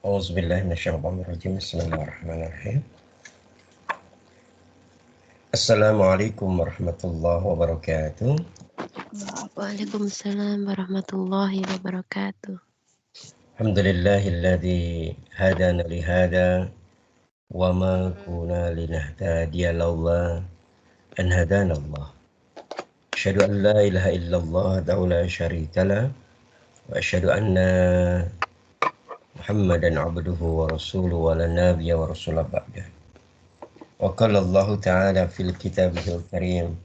Auzubillahiminasyaitonirrajim. Bismillahirrahmanirrahim. Assalamualaikum warahmatullahi wabarakatuh. Waalaikumsalam warahmatullahi wabarakatuh. Alhamdulillahilladzi hadana lihada wa ma kunna linahtadiya laula an hadana Allah. Asyhadu an la ilaha illallah wahdahu la syarika lah wa asyhadu anna Muhammadan abduhu wa rasuluhu wa la nabiyya wa rasulah ba'dah. Wa qala Allah ta'ala fil kitabihil karim.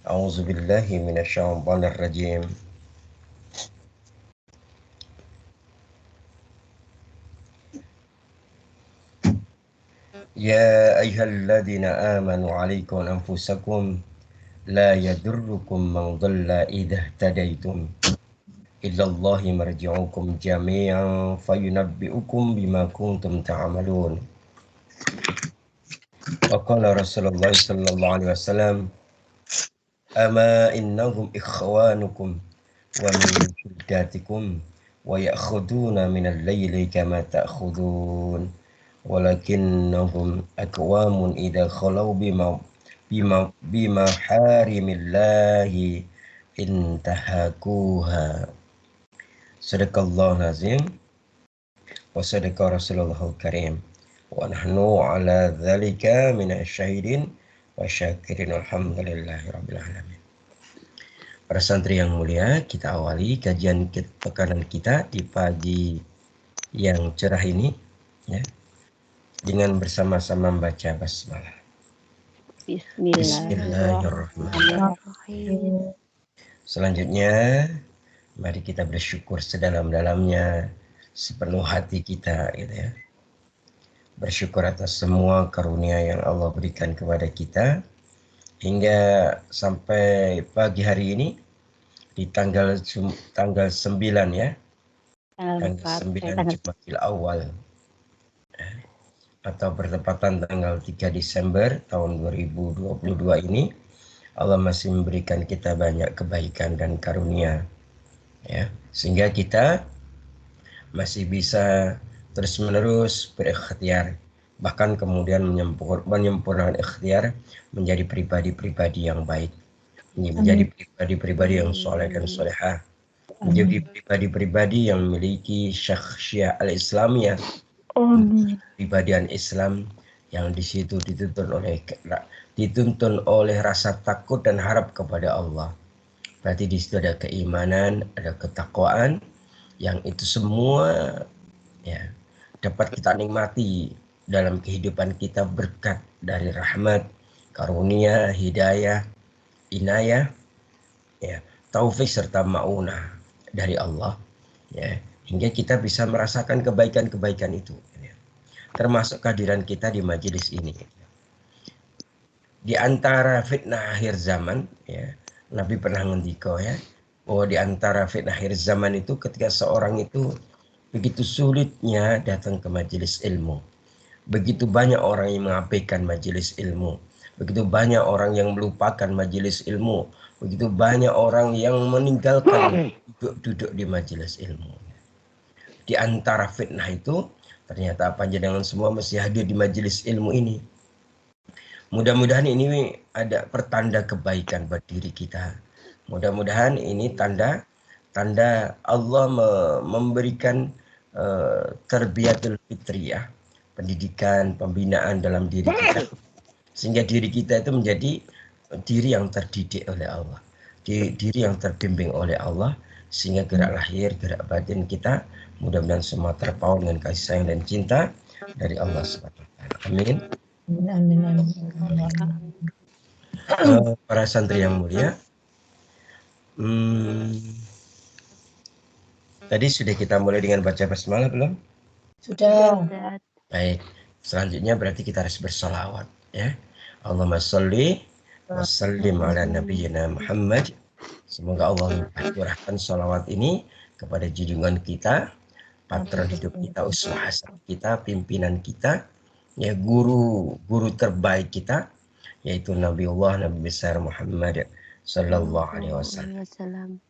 A'udzu billahi minasyaitonir rajim. Ya ayyuhalladzina amanu 'alaikum anfusakum la yadurrukum man dhalla idza ihtadaitum ilallahi marji'ukum jami'an fayunabbi'ukum bima kuntum ta'malun. Wa qala Rasulullah sallallahu alaihi wasallam, ama innahum ikhwanukum wa min shiddatikum wa ya'khuduna minal layli kama ta'khudun walakinnahum aqwamun idza khalau bima harimillahi intahakuha. Sadaqallahul azim wa sadaqa Rasulullahul karim wa nahnu ala dzalika minasyahidin wa syakirin. Alhamdulillahi rabbil alamin. Para santri yang mulia, kita awali kajian pekanan kita di pagi yang cerah ini ya, dengan bersama-sama membaca basmalah. Bismillahirrahmanirrahim. Selanjutnya, mari kita bersyukur sedalam-dalamnya, sepenuh hati kita, gitu ya. Bersyukur atas semua karunia yang Allah berikan kepada kita hingga sampai pagi hari ini di tanggal 9 ya, tanggal 9 Jumadil Awal atau bertepatan tanggal 3 Desember tahun 2022 ini, Allah masih memberikan kita banyak kebaikan dan karunia ya, sehingga kita masih bisa terus-menerus berikhtiar, bahkan kemudian menyempurnakan ikhtiar menjadi pribadi-pribadi yang baik, menjadi pribadi-pribadi yang soleh dan solehah, menjadi pribadi-pribadi yang memiliki syakhsiyah al-islamiyah, pribadian Islam yang di situ dituntun oleh rasa takut dan harap kepada Allah. Berarti di situ ada keimanan, ada ketakwaan, yang itu semua ya dapat kita nikmati dalam kehidupan kita berkat dari rahmat, karunia, hidayah, inayah, ya, taufik serta maunah dari Allah ya, hingga kita bisa merasakan kebaikan-kebaikan itu ya. Termasuk kehadiran kita di majelis ini. Di antara fitnah akhir zaman ya, Nabi pernah ngendika ya, bahwa di antara fitnah akhir zaman itu ketika seorang itu begitu sulitnya datang ke majelis ilmu. Begitu banyak orang yang mengabaikan majelis ilmu. Begitu banyak orang yang melupakan majelis ilmu. Begitu banyak orang yang meninggalkan duduk di majelis ilmu. Di antara fitnah itu, ternyata panjenengan semua masih hadir di majelis ilmu ini. Mudah-mudahan ini ada pertanda kebaikan buat diri kita. Mudah-mudahan ini tanda Allah memberikan terbiyatul fitriyah, pendidikan, pembinaan dalam diri kita, sehingga diri kita itu menjadi diri yang terdidik oleh Allah, diri yang terbimbing oleh Allah, sehingga gerak lahir, gerak batin kita mudah-mudahan semua terpaut dengan kasih sayang dan cinta dari Allah SWT. Amin. Amin. Para santri yang mulia, tadi sudah kita mulai dengan baca basmalah belum? Sudah. Baik, selanjutnya berarti kita harus bersalawat ya. Allahumma sholli wa sallim ala nabiyyina Muhammad. Semoga Allah mencurahkan salawat ini kepada junjungan kita, patron hidup kita, uswah hasanah kita, pimpinan kita, ya, guru terbaik kita, yaitu Nabi besar Muhammad sallallahu alaihi wasallam.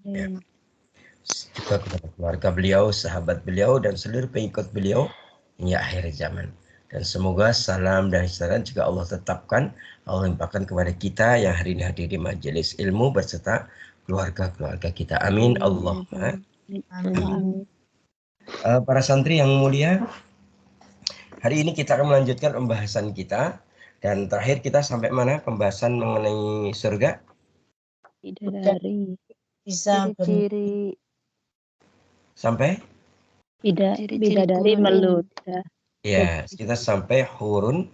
Ya. juga kepada keluarga beliau, sahabat beliau, dan seluruh pengikut beliau hingga akhir zaman. Dan semoga salam dan salam juga Allah tetapkan, Allah limpahkan kepada kita yang hari ini hadir di majelis ilmu beserta keluarga-keluarga kita. Amin. Allahumma Amin. para santri yang mulia, hari ini kita akan melanjutkan pembahasan kita. Dan terakhir kita sampai mana pembahasan mengenai surga? Bidadari. Bisa Ciri-ciri Sampai? ciri-ciri bidadari hurun meludah. Ya, kita sampai hurun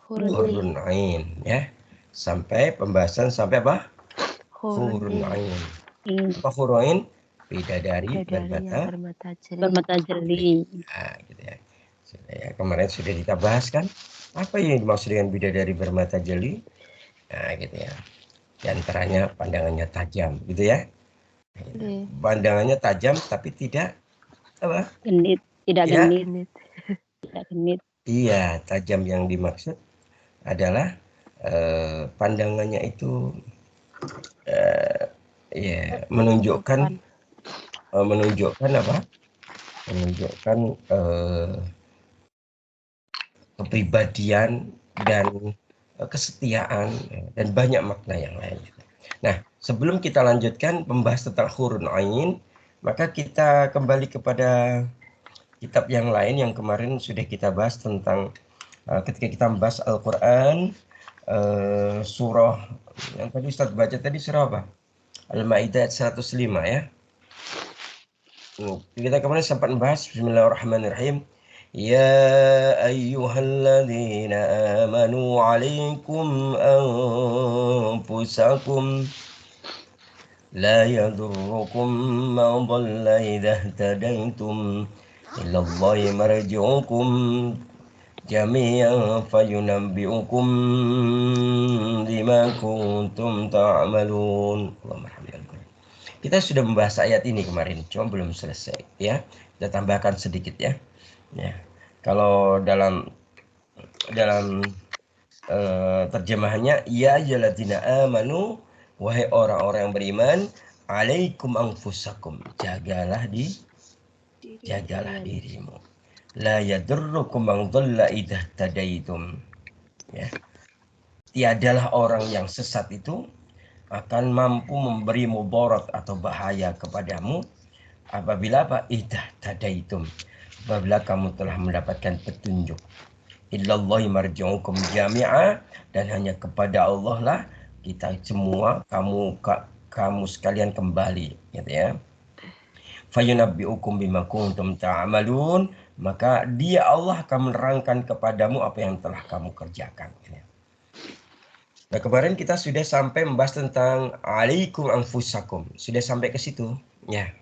hurun ain ya. Sampai pembahasan sampai apa? hurun Ain. Ini Apa hurun ain? Bidadari bidadari yang bermata bermata jeli. nah, gitu ya. Sudah ya. Kemarin sudah kita bahas kan apa yang dimaksud dengan bidadari bermata jeli? Nah, gitu ya. Di antaranya pandangannya tajam, gitu ya. Oke. Pandangannya tajam tapi tidak apa? genit, tidak Tidak. genit, tidak genit. Iya, tajam yang dimaksud adalah pandangannya itu ya menunjukkan apa? Menunjukkan kepribadian dan kesetiaan dan banyak makna yang lain. Nah, sebelum kita lanjutkan membahas tentang hurun ain, maka kita kembali kepada kitab yang lain yang kemarin sudah kita bahas tentang ketika kita membahas Al-Quran, surah yang tadi Ustaz baca tadi surah apa? Al-Maidah 105 ya. Kita kemarin sempat membahas Bismillahirrahmanirrahim. Ya ayyuhalladzina amanu alaikum anfusakum la yadurrukum man dhalla idha ihtadaytum ilallahi marji'ukum jami'an fayunabbi'ukum bima kuntum ta'malun. Kita sudah membahas ayat ini kemarin, cuma belum selesai ya. Kita tambahkan sedikit ya. Ya. Kalau dalam terjemahannya ya ayyuhalladzina amanu, wahai orang-orang yang beriman, alaikum anfusakum, jagalah dirimu. La yadurrukum man dhalla idza tadaitum. Ya. Tiadalah orang yang sesat itu akan mampu memberi mudarat atau bahaya kepadamu apabila apa? Idza tadaitum. Apabila kamu telah mendapatkan petunjuk. Illallahi marji'ukum jami'a, dan hanya kepada Allah lah kita semua kamu sekalian kembali, gitu ya. Fayunabbi'ukum bima kuntum ta'malun, maka dia Allah akan menerangkan kepadamu apa yang telah kamu kerjakan. Nah, kemarin kita sudah sampai membahas tentang alaikum anfusakum. Sudah sampai ke situ, ya.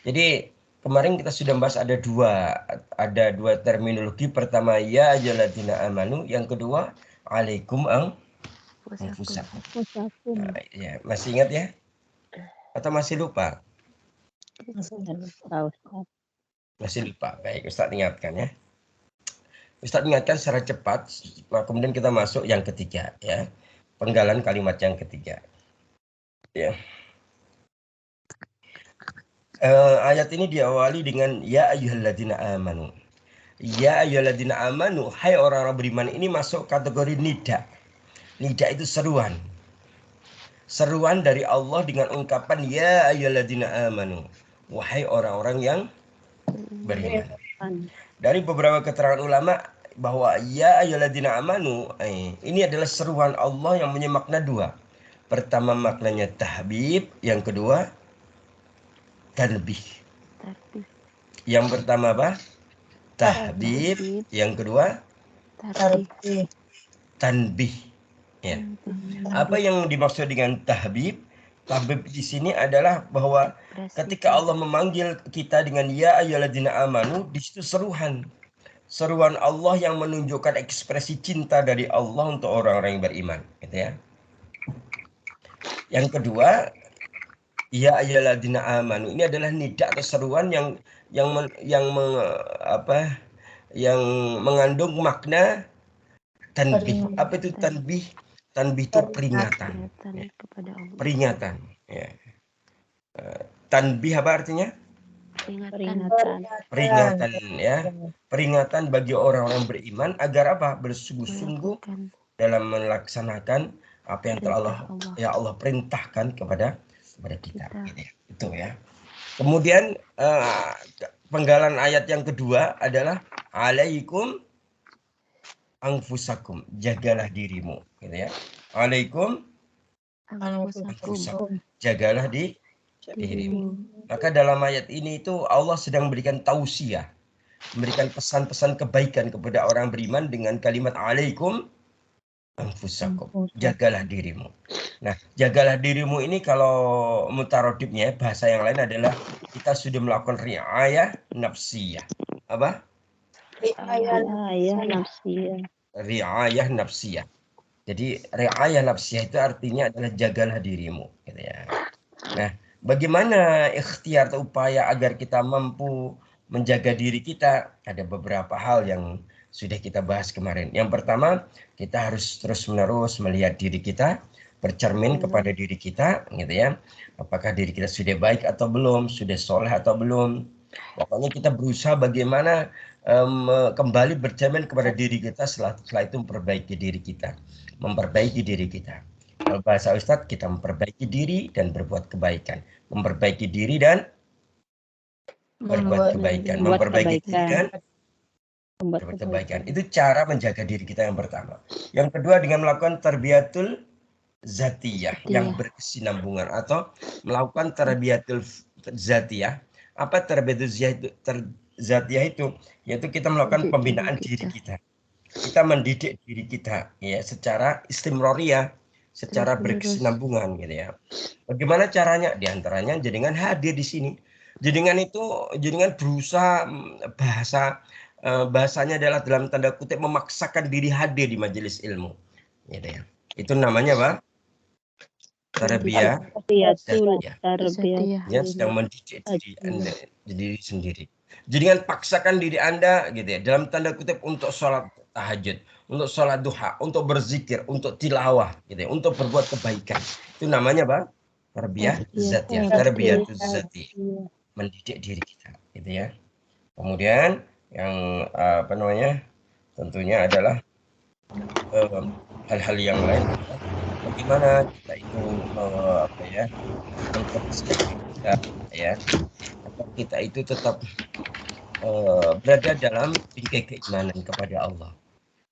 Jadi kemarin kita sudah membahas ada dua terminologi. Pertama ya ayyuhalladzina amanu, yang kedua alaikum anfusakum. Nah, ya, masih ingat ya? Atau masih lupa? Masih lupa. Baik, Ustaz ingatkan ya. Ustaz ingatkan secara cepat, kemudian kita masuk yang ketiga ya. Penggalan kalimat yang ketiga. Ya. Ayat ini diawali dengan ya ayyuhalladzina amanu. Ya ayyuhalladzina amanu, hai orang-orang beriman, ini masuk kategori nida. Nida itu seruan. Seruan dari Allah dengan ungkapan ya ayyuhalladzina amanu, wahai orang-orang yang beriman. Dari beberapa keterangan ulama bahwa ya ayyuhalladzina amanu ini adalah seruan Allah yang punya makna dua. Pertama maknanya tahbib, yang kedua tanbih. Yang pertama apa? Tahbib, yang kedua tanbih. Ya. Apa yang dimaksud dengan tahbib? Tahbib di sini adalah bahwa ketika Allah memanggil kita dengan ya ayyuhalladzina amanu, di situ seruan Allah yang menunjukkan ekspresi cinta dari Allah untuk orang-orang yang beriman, gitu ya. Yang kedua, ya ayyuhalladzina amanu, ini adalah nida atau seruan yang mengandung makna tanbih. Apa itu tanbih? Tanbih itu peringatan. Ya. Peringatan. Ya. Tanbih apa artinya? Peringatan. Peringatan ya. Peringatan bagi orang-orang beriman agar apa? Bersungguh-sungguh dalam melaksanakan apa yang telah Allah perintahkan kepada kita. Gitu ya. Itu ya. Kemudian penggalan ayat yang kedua adalah alaikum anfusakum, jagalah dirimu, gitu ya. Alaikum anfusakum, jagalah dirimu. Maka dalam ayat ini itu Allah sedang memberikan tausiah, memberikan pesan-pesan kebaikan kepada orang beriman dengan kalimat alaikum anfusakum, jagalah dirimu. Nah, jagalah dirimu ini kalau mutarodibnya bahasa yang lain adalah kita sudah melakukan riayah nafsiyah. Apa? Riayah nafsiyah. Riayah nafsiyah. Jadi riayah nafsiyah itu artinya adalah jagalah dirimu, gitu ya. Nah, bagaimana ikhtiar atau upaya agar kita mampu menjaga diri kita? Ada beberapa hal yang sudah kita bahas kemarin. Yang pertama, kita harus terus-menerus melihat diri kita, bercermin kepada diri kita, gitu ya. Apakah diri kita sudah baik atau belum, sudah soleh atau belum. Pokoknya kita berusaha bagaimana kembali bercermin kepada diri kita, setelah itu memperbaiki diri kita. Memperbaiki diri kita. Kalau bahasa Ustadz, kita memperbaiki diri dan berbuat kebaikan. Memperbaiki diri dan berbuat kebaikan. Memperbaiki diri dan berbuat kebaikan. Itu cara menjaga diri kita yang pertama. Yang kedua dengan melakukan tarbiyatul zatiyah yang berkesinambungan atau melakukan tarbiyatul zatiyah. Apa tarbiyatul zatiyah itu? Yaitu kita melakukan pembinaan diri kita. Kita mendidik diri kita ya secara istimroriyah, secara berkesinambungan gitu ya. Bagaimana caranya? Di antaranya jenengan hadir di sini. Jenengan berusaha bahasanya adalah dalam tanda kutip memaksakan diri hadir di majelis ilmu. Gitu ya. Itu namanya apa? Tarbiyah. Ya, sedang mendidik diri Anda, diri sendiri. Jenengan paksakan diri Anda gitu ya dalam tanda kutip untuk sholat tahajud, untuk sholat duha, untuk berzikir, untuk tilawah gitu ya, untuk berbuat kebaikan. Itu namanya apa? Tarbiyah zatiyah, tarbiyah zatiyah. Mendidik diri kita gitu ya. Kemudian yang tentunya adalah hal-hal yang lain, bagaimana kita itu mengkondisikan kita ya, agar kita itu tetap berada dalam bingkai keimanan kepada Allah.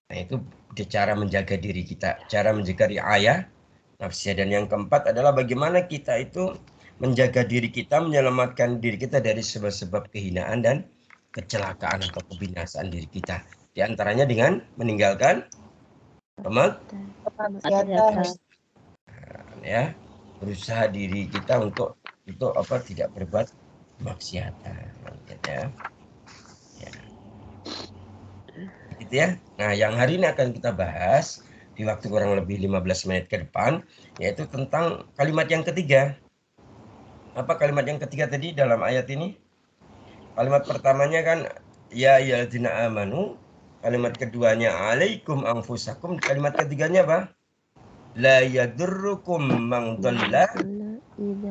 Nah, itu cara menjaga diri kita, cara menjaga riayah nafsiyah. Dan yang keempat adalah bagaimana kita itu menjaga diri kita, menyelamatkan diri kita dari sebab-sebab kehinaan dan kecelakaan atau kebinasaan diri kita. Di antaranya dengan meninggalkan ya, berusaha diri kita untuk tidak berbuat maksiatan ya. Gitu ya. Nah, yang hari ini akan kita bahas di waktu kurang lebih 15 menit ke depan, yaitu tentang kalimat yang ketiga. Apa kalimat yang ketiga tadi dalam ayat ini? Kalimat pertamanya kan ya ayyuhalladzina amanu, kalimat keduanya alaikum anfusakum, kalimat ketiganya apa? La yadurrukum man dhalla,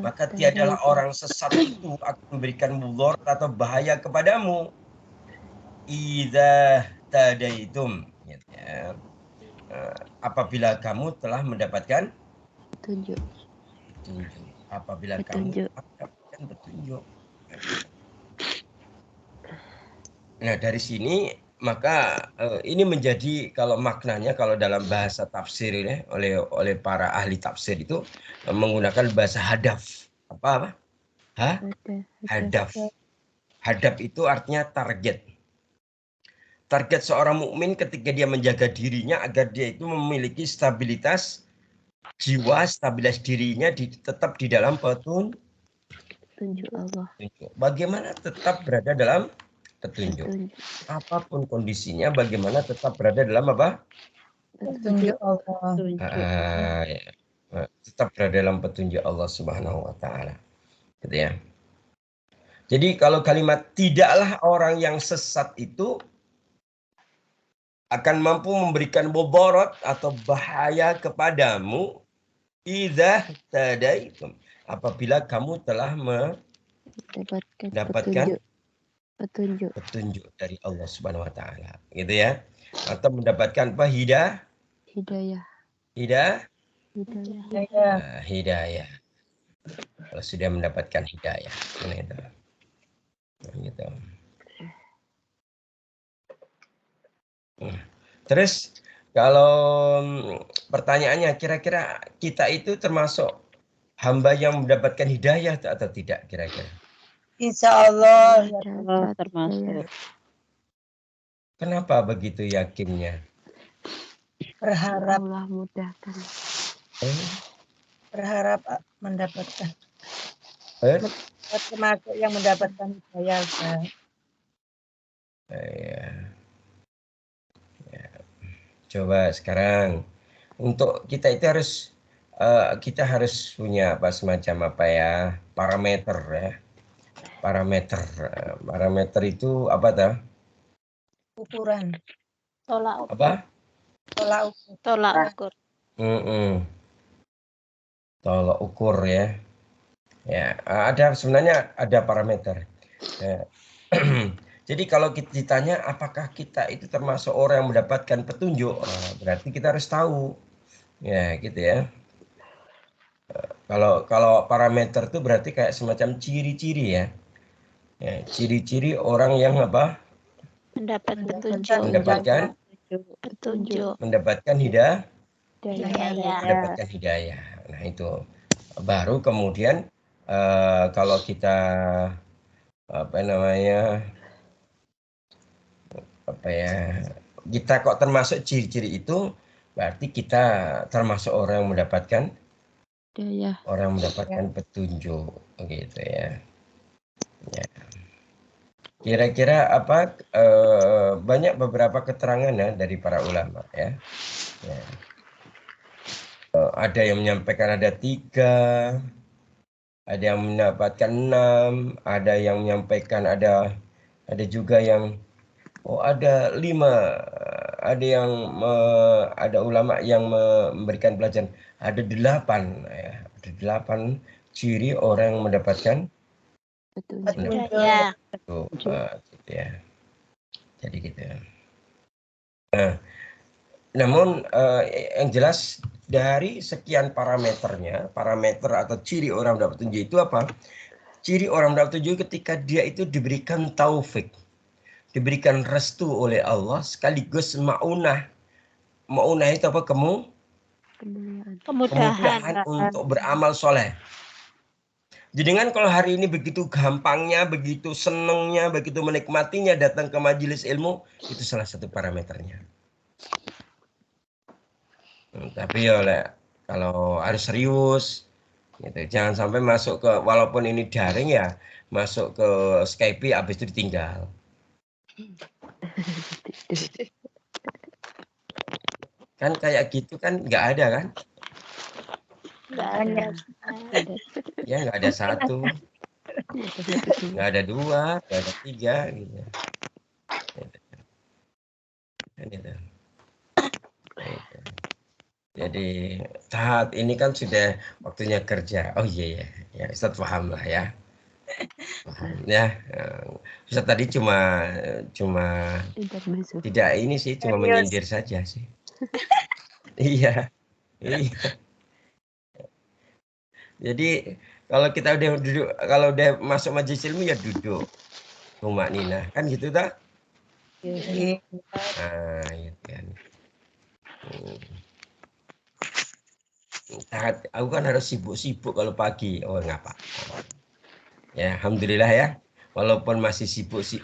maka tiadalah orang sesat itu akan memberikan mudarat atau bahaya kepadamu. Idza tadaitum, ya. Apabila kamu telah mendapatkan petunjuk. Apabila kamu mendapatkan petunjuk. Nah, dari sini maka ini menjadi, kalau maknanya kalau dalam bahasa tafsir ini oleh para ahli tafsir itu menggunakan bahasa hadaf. Apa? Hadaf. Hadaf itu artinya target. Target seorang mukmin ketika dia menjaga dirinya agar dia itu memiliki stabilitas jiwa, stabilitas dirinya tetap di dalam petunjuk Allah. Bagaimana tetap berada dalam petunjuk? Apapun kondisinya, bagaimana tetap berada dalam apa? Petunjuk Allah. Tetap berada dalam petunjuk Allah Subhanahu wa taala. Gitu ya. Jadi kalau kalimat tidaklah orang yang sesat itu akan mampu memberikan mudarat atau bahaya kepadamu idza tadaitum, apabila kamu telah Mendapatkan petunjuk. petunjuk dari Allah Subhanahu wa taala, gitu ya. Atau mendapatkan apa? Hidayah. Hidayah. Hidayah. Kalau sudah mendapatkan hidayah, gitu. Gitu. Terus kalau pertanyaannya, kira-kira kita itu termasuk hamba yang mendapatkan hidayah atau tidak kira-kira? Insya Allah. Termasuk. Kenapa begitu yakinnya? Berharap. Allah mudahkan. Berharap mendapatkan. Termasuk yang mendapatkan hidayah. Ya. Coba sekarang untuk kita itu harus kita harus punya apa semacam apa ya parameter ya. Parameter itu apa tuh? Ukuran. Tolak ukur. Apa? Tolak ukur. Tolak ukur ya. Ya, sebenarnya ada parameter. Ya. Jadi kalau kita ditanya apakah kita itu termasuk orang yang mendapatkan petunjuk, berarti kita harus tahu. Ya, gitu ya. Kalau parameter itu berarti kayak semacam ciri-ciri ya. Ya, ciri-ciri orang yang apa? Mendapatkan petunjuk. Mendapatkan hidayah. Hidayah. Mendapatkan hidayah. Nah, itu baru kemudian kalau kita apa namanya? Kita kok termasuk ciri-ciri itu, berarti kita termasuk orang yang mendapatkan Hidayah. orang yang mendapatkan petunjuk, gitu ya. Ya. Kira-kira apa banyak beberapa keterangan ya dari para ulama ya. Ya. Ada yang menyampaikan ada 3, ada yang mendapatkan 6, ada yang menyampaikan ada juga yang ada 5, ada yang ada ulama yang memberikan pelajaran ada 8 ya, ada 8 ciri orang yang mendapatkan Petunjuk. gitu ya. Jadi gitu ya. Nah, namun yang jelas dari sekian parameter atau ciri orang mendapat petunjuk itu apa? Ciri orang mendapat petunjuk ketika dia itu diberikan taufik, diberikan restu oleh Allah, sekaligus maunah. Maunah itu apa? Kemudahan untuk beramal soleh. Jadi kan kalau hari ini begitu gampangnya, begitu senengnya, begitu menikmatinya datang ke majelis ilmu, itu salah satu parameternya. Tapi kalau harus serius, gitu. Jangan sampai masuk ke, walaupun ini daring ya, masuk ke Skype habis itu ditinggal. Kan kayak gitu kan nggak ada kan? Nggak ada. Ya nggak ada 1, nggak ada 2, nggak ada 3 gitu. Gitu. Jadi saat ini kan sudah waktunya kerja. Oh iya ya Ustaz paham lah ya. Paham ya. Ustaz tadi cuma tidak ini sih, cuma menyindir saja sih. Iya. Jadi kalau kita udah duduk, kalau udah masuk majelis ilmu ya duduk. Rumah Nina kan gitu tak? Nah, gitu kan. Aku kan harus sibuk-sibuk kalau pagi. Oh, ngapa? Ya, alhamdulillah ya. Walaupun masih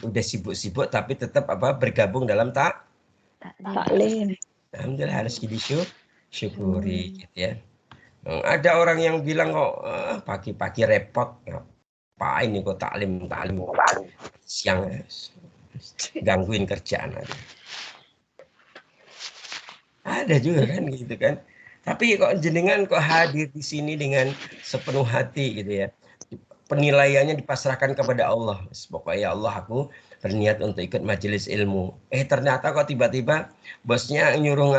udah sibuk-sibuk tapi tetap bergabung dalam taklim. Alhamdulillah harus disyukuri gitu ya. Ada orang yang bilang kok pagi-pagi repot. Ngapain nih kok taklim siang gangguin kerjaan aja. Ada juga kan gitu kan. Tapi kok jenengan kok hadir di sini dengan sepenuh hati gitu ya. Penilaiannya dipasrahkan kepada Allah. Pokoknya ya Allah, aku berniat untuk ikut majelis ilmu. Ternyata kok tiba-tiba bosnya nyuruh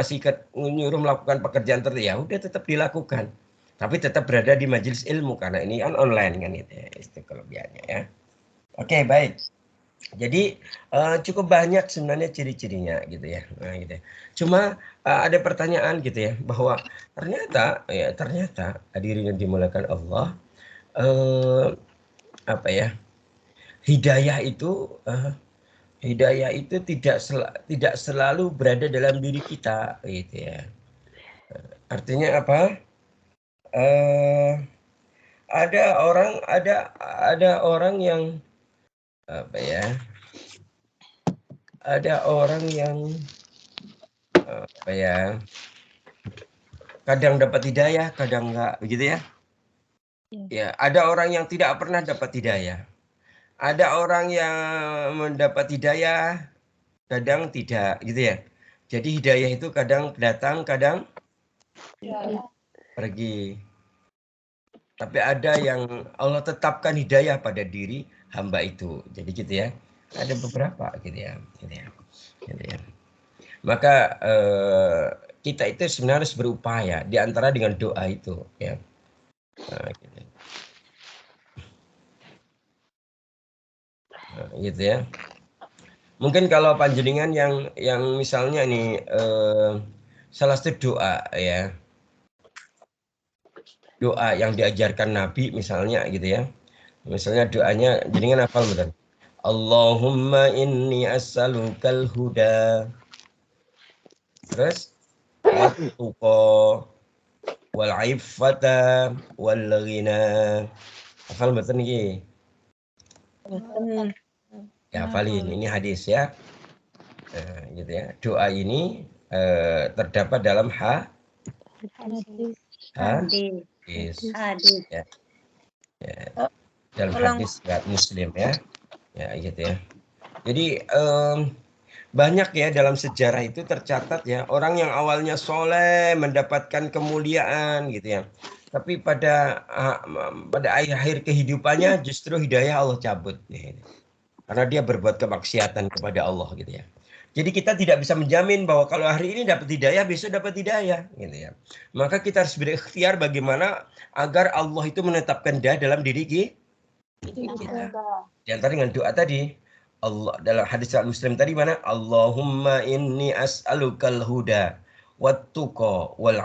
melakukan pekerjaan tertentu, ya udah tetap dilakukan. Tapi tetap berada di majelis ilmu karena ini kan online kan itu ya, itu kelebihannya ya. Oke, baik. Jadi cukup banyak sebenarnya ciri-cirinya gitu ya. Nah, gitu. Cuma ada pertanyaan gitu ya bahwa ternyata hadirin yang dimuliakan Allah, apa ya, hidayah itu tidak selalu berada dalam diri kita gitu ya. Artinya apa? Ada orang yang apa ya? Ada orang yang apa ya? Kadang dapat hidayah, kadang enggak, begitu ya? Ya, ada orang yang tidak pernah dapat hidayah. Ada orang yang mendapat hidayah, kadang tidak, gitu ya. Jadi hidayah itu kadang datang, kadang pergi. Tapi ada yang Allah tetapkan hidayah pada diri hamba itu. Jadi gitu ya. Ada beberapa gitu ya. Gitu ya. Gitu ya. Maka kita itu sebenarnya harus berupaya di antara dengan doa itu ya. Nah, gitu. Nah, gitu ya. Mungkin kalau panjenengan yang misalnya nih salah satu doa ya. Doa yang diajarkan Nabi misalnya gitu ya. Misalnya doanya jenengan hafal betul. Allahumma inni as'alukal huda. Terus wat-tuqa wal iffata wal ghina. Hafal betul niki? Ya, hafalin. Ini hadis ya. Nah, gitu ya. Doa ini terdapat dalam hadis. Ya. Ya. Dalam hadis riwayat Muslim ya. Ya, gitu ya. Jadi banyak ya dalam sejarah itu tercatat ya orang yang awalnya soleh mendapatkan kemuliaan gitu ya. Tapi pada akhir kehidupannya justru hidayah Allah cabut. Ya. Karena dia berbuat kemaksiatan kepada Allah gitu ya. Jadi kita tidak bisa menjamin bahwa kalau hari ini dapat hidayah, besok dapat hidayah gitu ya. Maka kita harus berikhtiar bagaimana agar Allah itu menetapkan dia dalam diri kita. Di antara dengan doa tadi, Allah dalam hadis Muslim tadi mana? Allahumma inni as'alukal huda wat-tuqa wal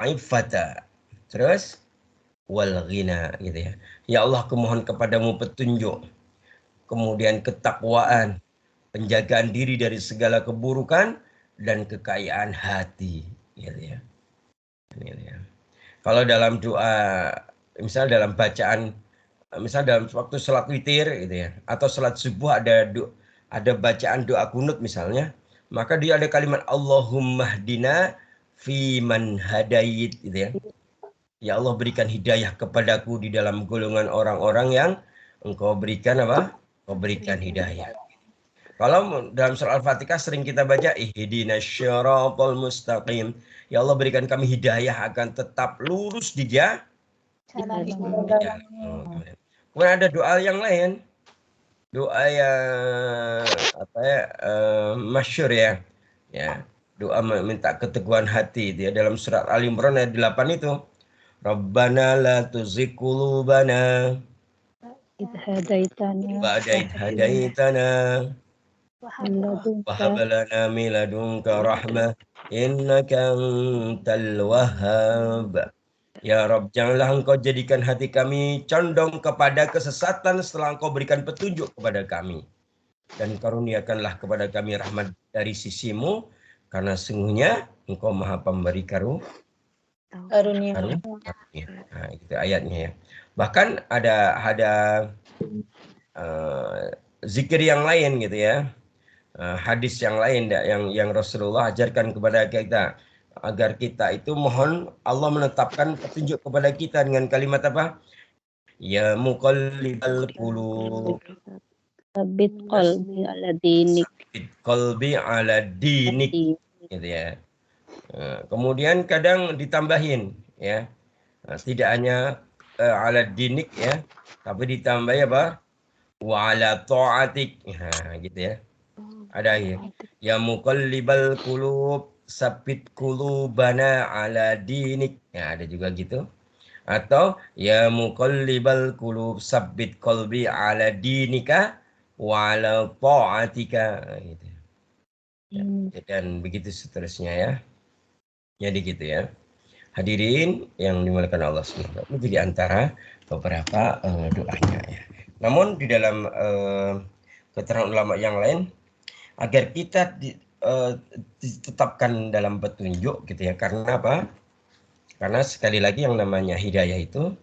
iffata. Terus wal ghina gitu ya. Ya Allah, kumohon kepadamu petunjuk, kemudian ketakwaan, penjagaan diri dari segala keburukan dan kekayaan hati gitu ya. Gitu ya. Kalau dalam doa, misal dalam bacaan, misal dalam waktu sholat witir gitu ya, atau sholat subuh ada bacaan doa kunut misalnya, maka dia ada kalimat Allahumma hdina fi man hadait gitu ya. Ya Allah, berikan hidayah kepadaku di dalam golongan orang-orang yang Engkau berikan apa? Engkau berikan hidayah. Kalau dalam surah Al-Fatihah sering kita baca ihdinas syiratal mustaqim. Ya Allah, berikan kami hidayah akan tetap lurus di jalan. Kemudian ada doa yang lain. Doa yang apa ya? Masyhur ya. Ya. Doa minta keteguhan hati itu ya dalam surat Al Imran ayat 8 itu. Rabbana la tuzigh qulubana ba'da idh hadaitana wa hab lana min ladunka rahmah innaka antal wahhab. Ya Rabb, janganlah Engkau jadikan hati kami condong kepada kesesatan setelah Engkau berikan petunjuk kepada kami. Dan karuniakanlah kepada kami rahmat dari sisimu, karena sungguhnya Engkau Maha Pemberi karunia. Nah, itu ayatnya ya. Bahkan ada zikir yang lain gitu ya. Hadis yang lain yang Rasulullah ajarkan kepada kita agar kita itu mohon Allah menetapkan petunjuk kepada kita dengan kalimat apa? Ya muqallibal qulub, Sabit qalbi ala dinik. qalbi ala dinik gitu ya. Kemudian kadang ditambahin ya. Tidak hanya ala dinik ya, tapi ditambah apa? Wa ala ta'atik. Nah, gitu ya. Ada ya. Ya muqallibal qulub, sabit qulubana ala dinik. Ya, ada juga gitu. Atau ya muqallibal qulub sabit qalbi ala dinika wa ala ta'atika. Gitu. Ya, dan begitu seterusnya ya. Jadi gitu ya. Hadirin yang dimuliakan Allah SWT, itu di antara beberapa doanya ya. Namun di dalam keterangan ulama yang lain, agar kita ditetapkan dalam petunjuk gitu ya. Karena apa? Karena sekali lagi yang namanya hidayah itu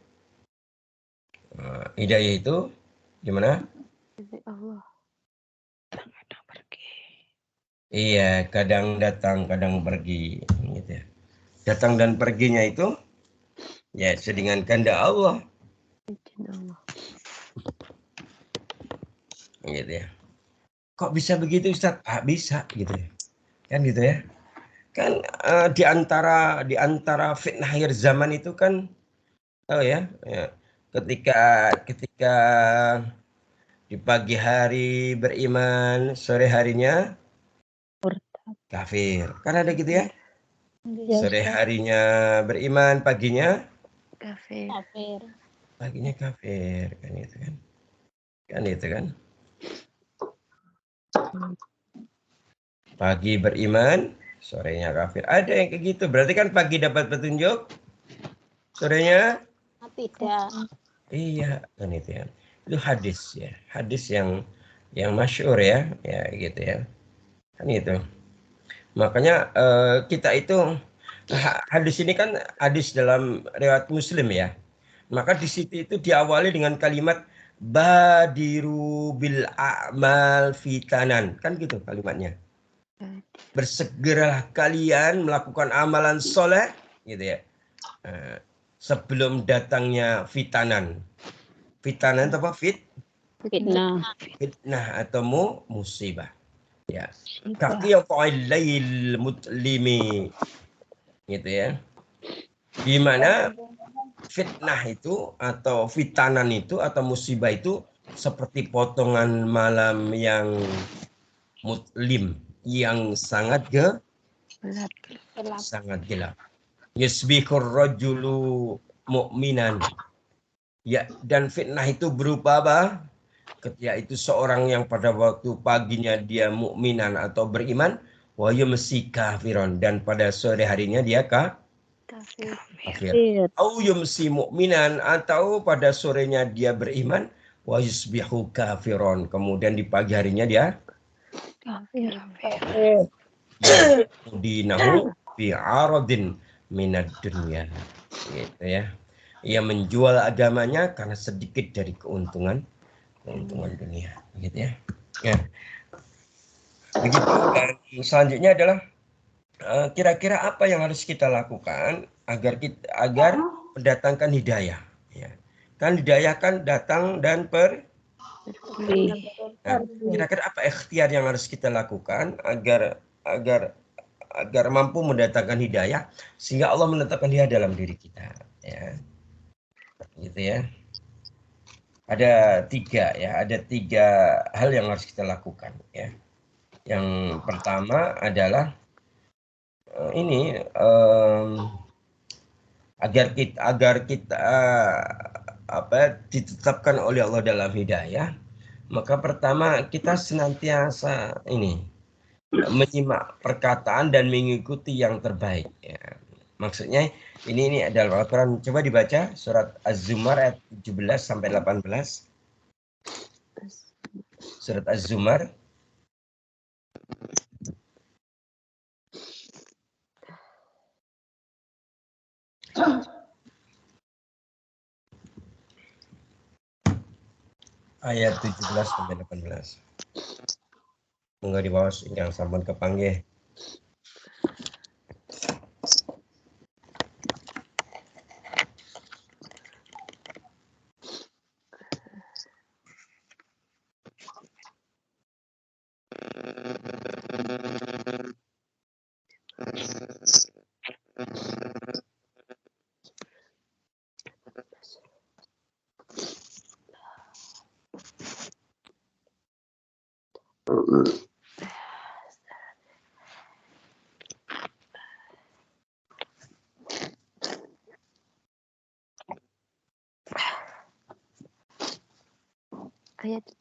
gimana? Allah. Iya, kadang datang, kadang pergi gitu ya. Datang dan perginya itu ya sedingan kehendak Allah. Gitu ya. Kok bisa begitu Ustaz? Ah, bisa gitu ya. Kan gitu ya. Kan di antara fitnah akhir zaman itu kan ya, ketika di pagi hari beriman, sore harinya kafir. Kan ada gitu ya. Sore harinya beriman, paginya Kafir. paginya kafir kan itu kan. Kan itu kan. Pagi beriman, sorenya kafir. Ada yang kayak gitu. Berarti kan pagi dapat petunjuk, sorenya Tidak. iya kan itu ya. Itu hadis ya. Hadis yang masyhur ya, ya gitu ya. Kan itu. Makanya kita itu hadis ini kan hadis dalam riwayat Muslim ya. Maka di situ itu diawali dengan kalimat badiru bil a'mal fitanan. Kan gitu kalimatnya. Bersegeralah kalian melakukan amalan soleh gitu ya. Sebelum datangnya fitanan. Fitanan itu apa? Fitnah atau musibah. Ya. Kaqiyatil mutlimi gitu ya. Di mana fitnah itu atau fitanan itu atau musibah itu seperti potongan malam yang mutlim, yang sangat gelap. Yasbiqur rajulu mu'minan. Ya, dan fitnah itu berupa apa? Ketika itu seorang yang pada waktu paginya dia mukminan atau beriman, wa yumsi kafiron, dan pada sore harinya dia kafir. Au yumsi mukminan, atau pada sorenya dia beriman, wa yusbihu kafiron, kemudian di pagi harinya dia Kafir. dinahu fi aradin minad dunya. Gitu ya. Ia menjual agamanya karena sedikit dari keuntungan dunia, gitu ya. Ya. Begitu. Dan selanjutnya adalah kira-kira apa yang harus kita lakukan agar mendatangkan hidayah. Ya. Kan hidayah kan datang dan Nah, kira-kira apa ikhtiar yang harus kita lakukan agar mampu mendatangkan hidayah sehingga Allah menetapkan dia dalam diri kita, ya. Gitu ya. Ada tiga hal yang harus kita lakukan, ya. Yang pertama adalah agar kita ditetapkan oleh Allah dalam hidayah, maka pertama kita senantiasa menyimak perkataan dan mengikuti yang terbaik, ya. Maksudnya ini adalah Al-Quran. Coba dibaca surat Az-Zumar ayat 17 sampai 18. Surat Az-Zumar ayat 17 sampai 18. Enggak di bawah yang sampun kepanggih.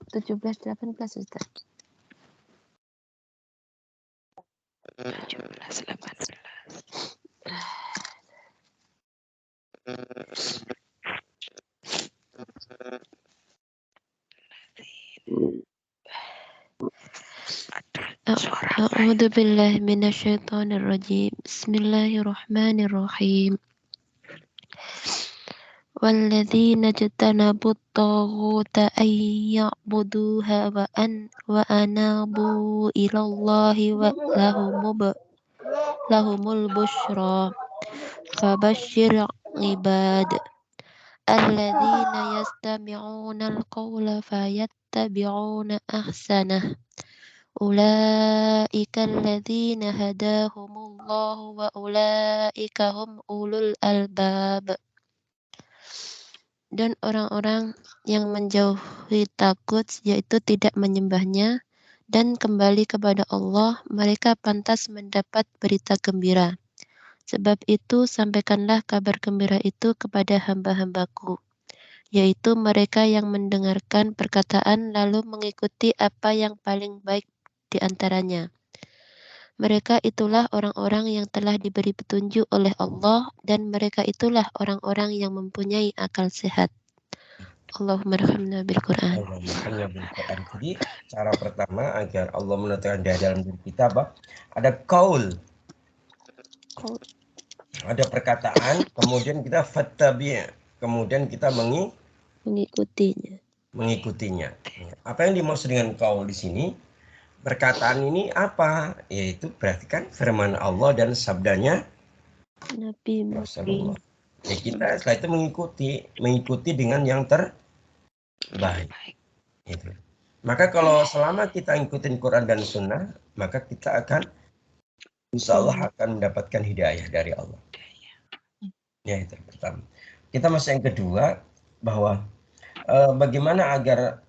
17-18 Ustaz. 17-18. A'udzu billahi minasyaitonir rajim. Bismillahirrahmanirrahim. Walladzina jatanabu at-taghuta ay ya'buduha wa anabu ilallahi wa lahumul busyra fabashshir ibad alladzina yastami'una al-qawla fayattabi'una ahsanah ulaika alladzina hadahumullahu wa ulaika hum ulul albab. Dan orang-orang yang menjauhi tagut, yaitu tidak menyembahnya, dan kembali kepada Allah, mereka pantas mendapat berita gembira. Sebab itu, sampaikanlah kabar gembira itu kepada hamba-hambaku, yaitu mereka yang mendengarkan perkataan lalu mengikuti apa yang paling baik di antaranya. Mereka itulah orang-orang yang telah diberi petunjuk oleh Allah, dan mereka itulah orang-orang yang mempunyai akal sehat. Allahumma rahmna bil Quran. Jadi cara pertama agar Allah menetapkan di dalam diri kita apa? Ada qaul. Ada perkataan, kemudian kita fattabi', kemudian kita mengikutinya. Apa yang dimaksud dengan qaul di sini? Perkataan ini apa? Yaitu berarti kan firman Allah dan sabdanya Nabi Rasulullah. Ya, kita setelah itu mengikuti dengan yang terbaik. Itu. Maka kalau selama kita ikutin Quran dan Sunnah, maka kita akan insya Allah akan mendapatkan hidayah dari Allah. Ya, itu pertama. Kita masuk yang kedua, bahwa bagaimana agar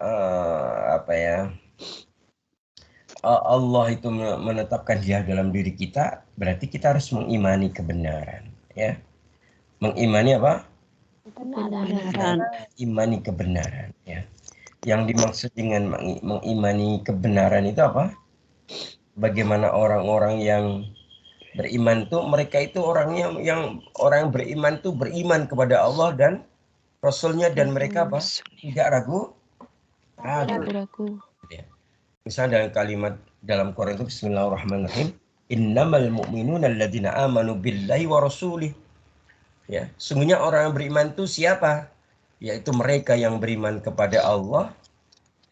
Allah itu menetapkan dia dalam diri kita, berarti kita harus mengimani kebenaran, ya. Mengimani apa? Kebenaran. Imani kebenaran, ya. Yang dimaksud dengan mengimani kebenaran itu apa? Bagaimana orang-orang yang beriman itu, mereka itu orang yang beriman itu beriman kepada Allah dan Rasulnya, dan mereka apa? Tidak ragu. Ya. Misalnya dalam kalimat dalam Quran itu Bismillahirrahmanirrahim, innamal mu'minuna alladzina amanu billahi wa rasulih. Ya, sungguhnya orang yang beriman itu siapa? Yaitu mereka yang beriman kepada Allah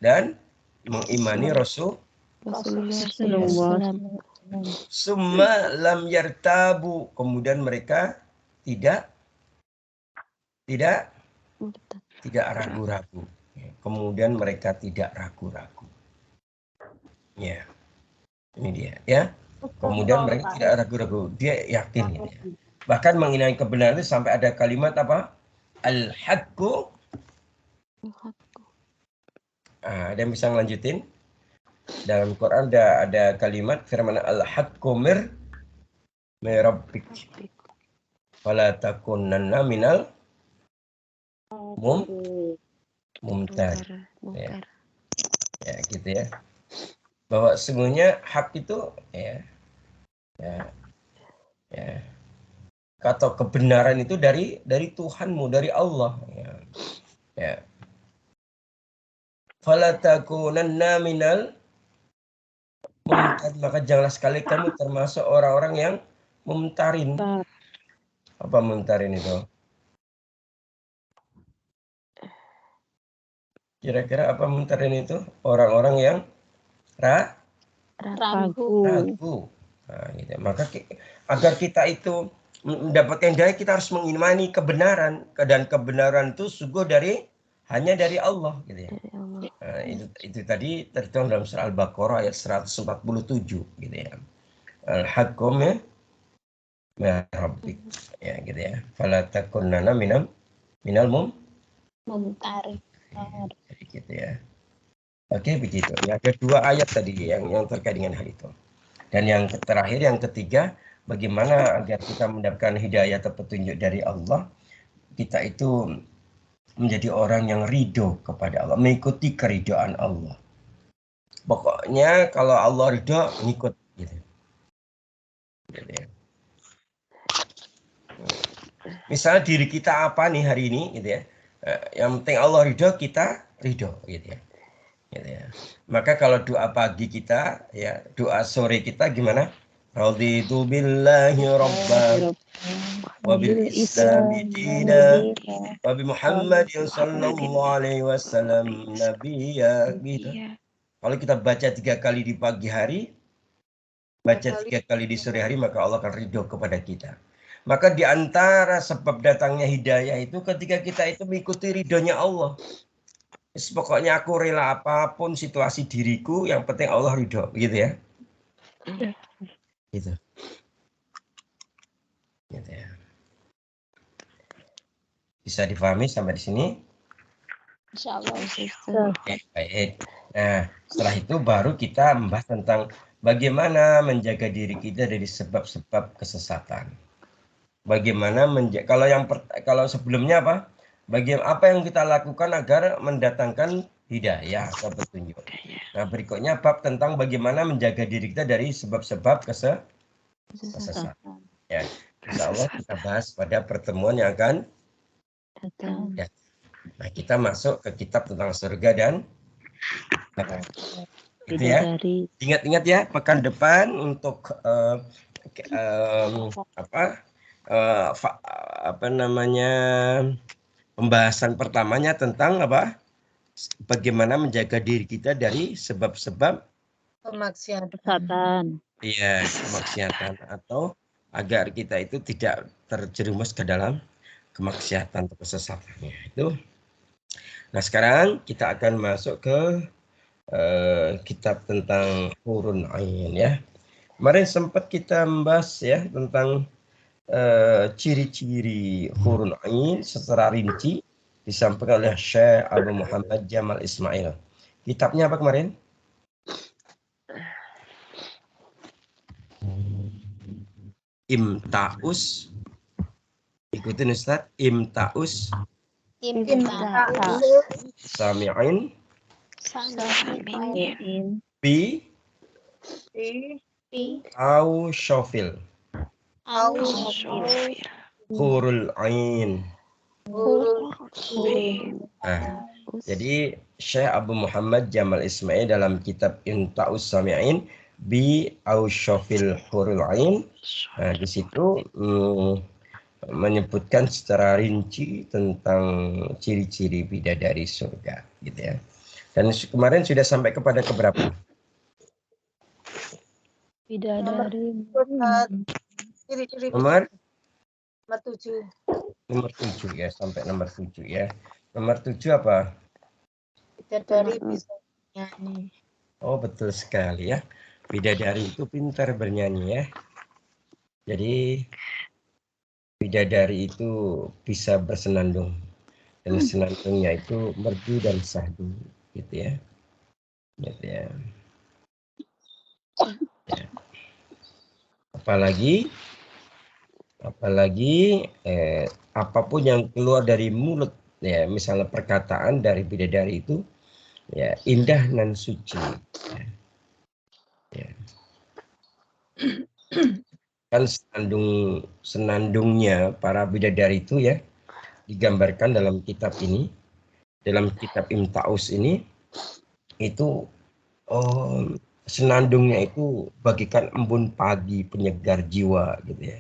dan mengimani Rasulullah. Summa lam yartabu, kemudian mereka tidak ragu-ragu. Kemudian mereka tidak ragu-ragu. Ya, ini dia, ya. Kemudian mereka tidak ragu-ragu, dia yakin. Ya. Bahkan mengenai kebenaran itu sampai ada kalimat apa? Al-haqqu. Ada yang bisa ngelanjutin? Dalam Quran ada kalimat firman al-haqqu mir rabbik. Fala takunanna minal mumtar. Ya, gitu ya. Bahwa sesungguhnya hak itu ya kata kebenaran itu dari Tuhanmu, dari Allah, ya. Fala takunanna minal mumtar, maka janganlah sekali kamu termasuk orang-orang yang mementarin. Apa mementarin itu? Kira-kira apa mementarin itu? Orang-orang yang ragu. Nah, gitu. Maka agar kita itu mendapatkan hidayah, kita harus mengimani kebenaran, dan kebenaran itu sungguh hanya dari Allah, gitu ya. Nah, itu tadi tertuang dalam surah Al-Baqarah ayat 147, gitu ya. Al-haqqu min rabbik, ya, gitu ya. Fala takunanna minal mumtarin. Gitu ya. Oke, begitu. Yang kedua ayat tadi yang terkait dengan hal itu. Dan yang terakhir, yang ketiga, bagaimana agar kita mendapatkan hidayah atau petunjuk dari Allah, kita itu menjadi orang yang ridho kepada Allah, mengikuti keridhaan Allah. Pokoknya kalau Allah ridho, ngikut gitu. Gitu ya. Misalnya diri kita apa nih hari ini gitu ya. Yang penting Allah ridho, kita ridho gitu ya. Gitu ya. Maka kalau doa pagi kita ya, doa sore kita gimana? Raditu billahi rabban wa bil islami dina wa bi Muhammadin sallallahu alaihi wasallam nabiyya gitu. Kalau kita baca 3 kali di pagi hari, baca 3 kali di sore hari, maka Allah akan ridho kepada kita. Maka di antara sebab datangnya hidayah itu ketika kita itu mengikuti ridhonya Allah. Pokoknya aku rela apapun situasi diriku, yang penting Allah ridho, gitu ya. Gitu. Gitu ya. Bisa difahami sampai di sini? Insyaallah. Oke, baik. Nah, setelah itu baru kita membahas tentang bagaimana menjaga diri kita dari sebab-sebab kesesatan. Bagaimana kalau sebelumnya apa? Apa yang kita lakukan agar mendatangkan hidayah atau petunjuk. Nah, berikutnya bab tentang bagaimana menjaga diri kita dari sebab-sebab kesesatan. Ya, insya Allah kita bahas pada pertemuan yang akan datang. Ya. Nah, kita masuk ke kitab tentang surga dan neraka. Itu ya. Ingat-ingat ya, pekan depan untuk pembahasan pertamanya tentang apa? Bagaimana menjaga diri kita dari sebab-sebab kemaksiatan. Iya, kemaksiatan, atau agar kita itu tidak terjerumus ke dalam kemaksiatan atau kesesatannya itu. Nah, sekarang kita akan masuk ke kitab tentang hurun ain ya. Kemarin sempat kita membahas ya tentang ciri-ciri hurun ain secara rinci disampaikan oleh Syekh Abu Muhammad Jamal Ismail. Kitabnya apa kemarin? Imtaus. Ikutin Ustaz. Imtaus. Sami'in. Bi. Au syofil. Hurul ain. Nah, jadi Syekh Abu Muhammad Jamal Ismail dalam kitab Imtaus Sami'in bi au syofil hurul ain. Nah, di situ menyebutkan secara rinci tentang ciri-ciri bidadari surga, gitu ya. Dan kemarin sudah sampai kepada keberapa? Bidadari. Ciri-ciri Nomor 7. Nomor 7 ya, sampai nomor 7 ya. Nomor 7 apa? Bidadari bisa nyanyi. Oh, betul sekali ya. Bidadari itu pintar bernyanyi ya. Jadi bidadari itu bisa bersenandung, dan senandungnya itu merdu dan sahdu, gitu ya. Gitu ya. Ya. Apalagi apapun yang keluar dari mulut ya, misalnya perkataan dari bidadari itu ya indah dan suci. Ya. Ya. Kan senandungnya para bidadari itu ya digambarkan dalam kitab ini, dalam kitab Imtaus ini, itu senandungnya itu bagikan embun pagi penyegar jiwa, gitu ya,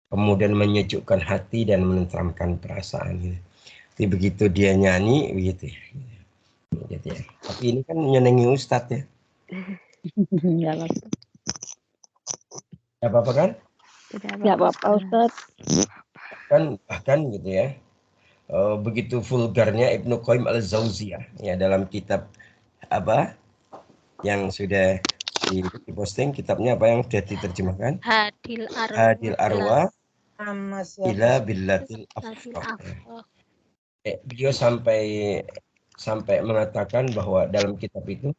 kemudian menyejukkan hati dan menenteramkan perasaan, gitu. Jadi begitu dia nyanyi begitu ya, gitu ya. Tapi ini kan nyenengi Ustadz ya. Gak apa-apa kan? Tidak apa-apa Ustadz. Bahkan gitu ya, begitu vulgarnya Ibnu Qayyim al-Jauziyah ya dalam kitab apa yang sudah diposting, kitabnya apa yang sudah diterjemahkan? Hadil Arwah ila billatil afqah. Beliau sampai mengatakan bahwa dalam kitab itu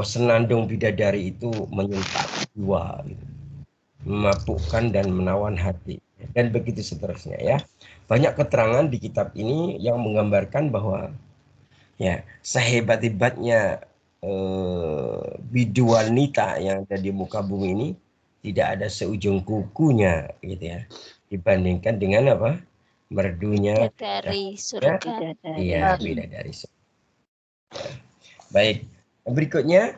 senandung bidadari itu menyuntak jiwa, gitu, memabukkan dan menawan hati. dan begitu seterusnya ya. Banyak keterangan di kitab ini yang menggambarkan bahwa ya sehebat-hebatnya bidu wanita yang ada di muka bumi ini tidak ada seujung kukunya gitu ya dibandingkan dengan apa merdunya Dari surga. iya bidadari surga. Baik, berikutnya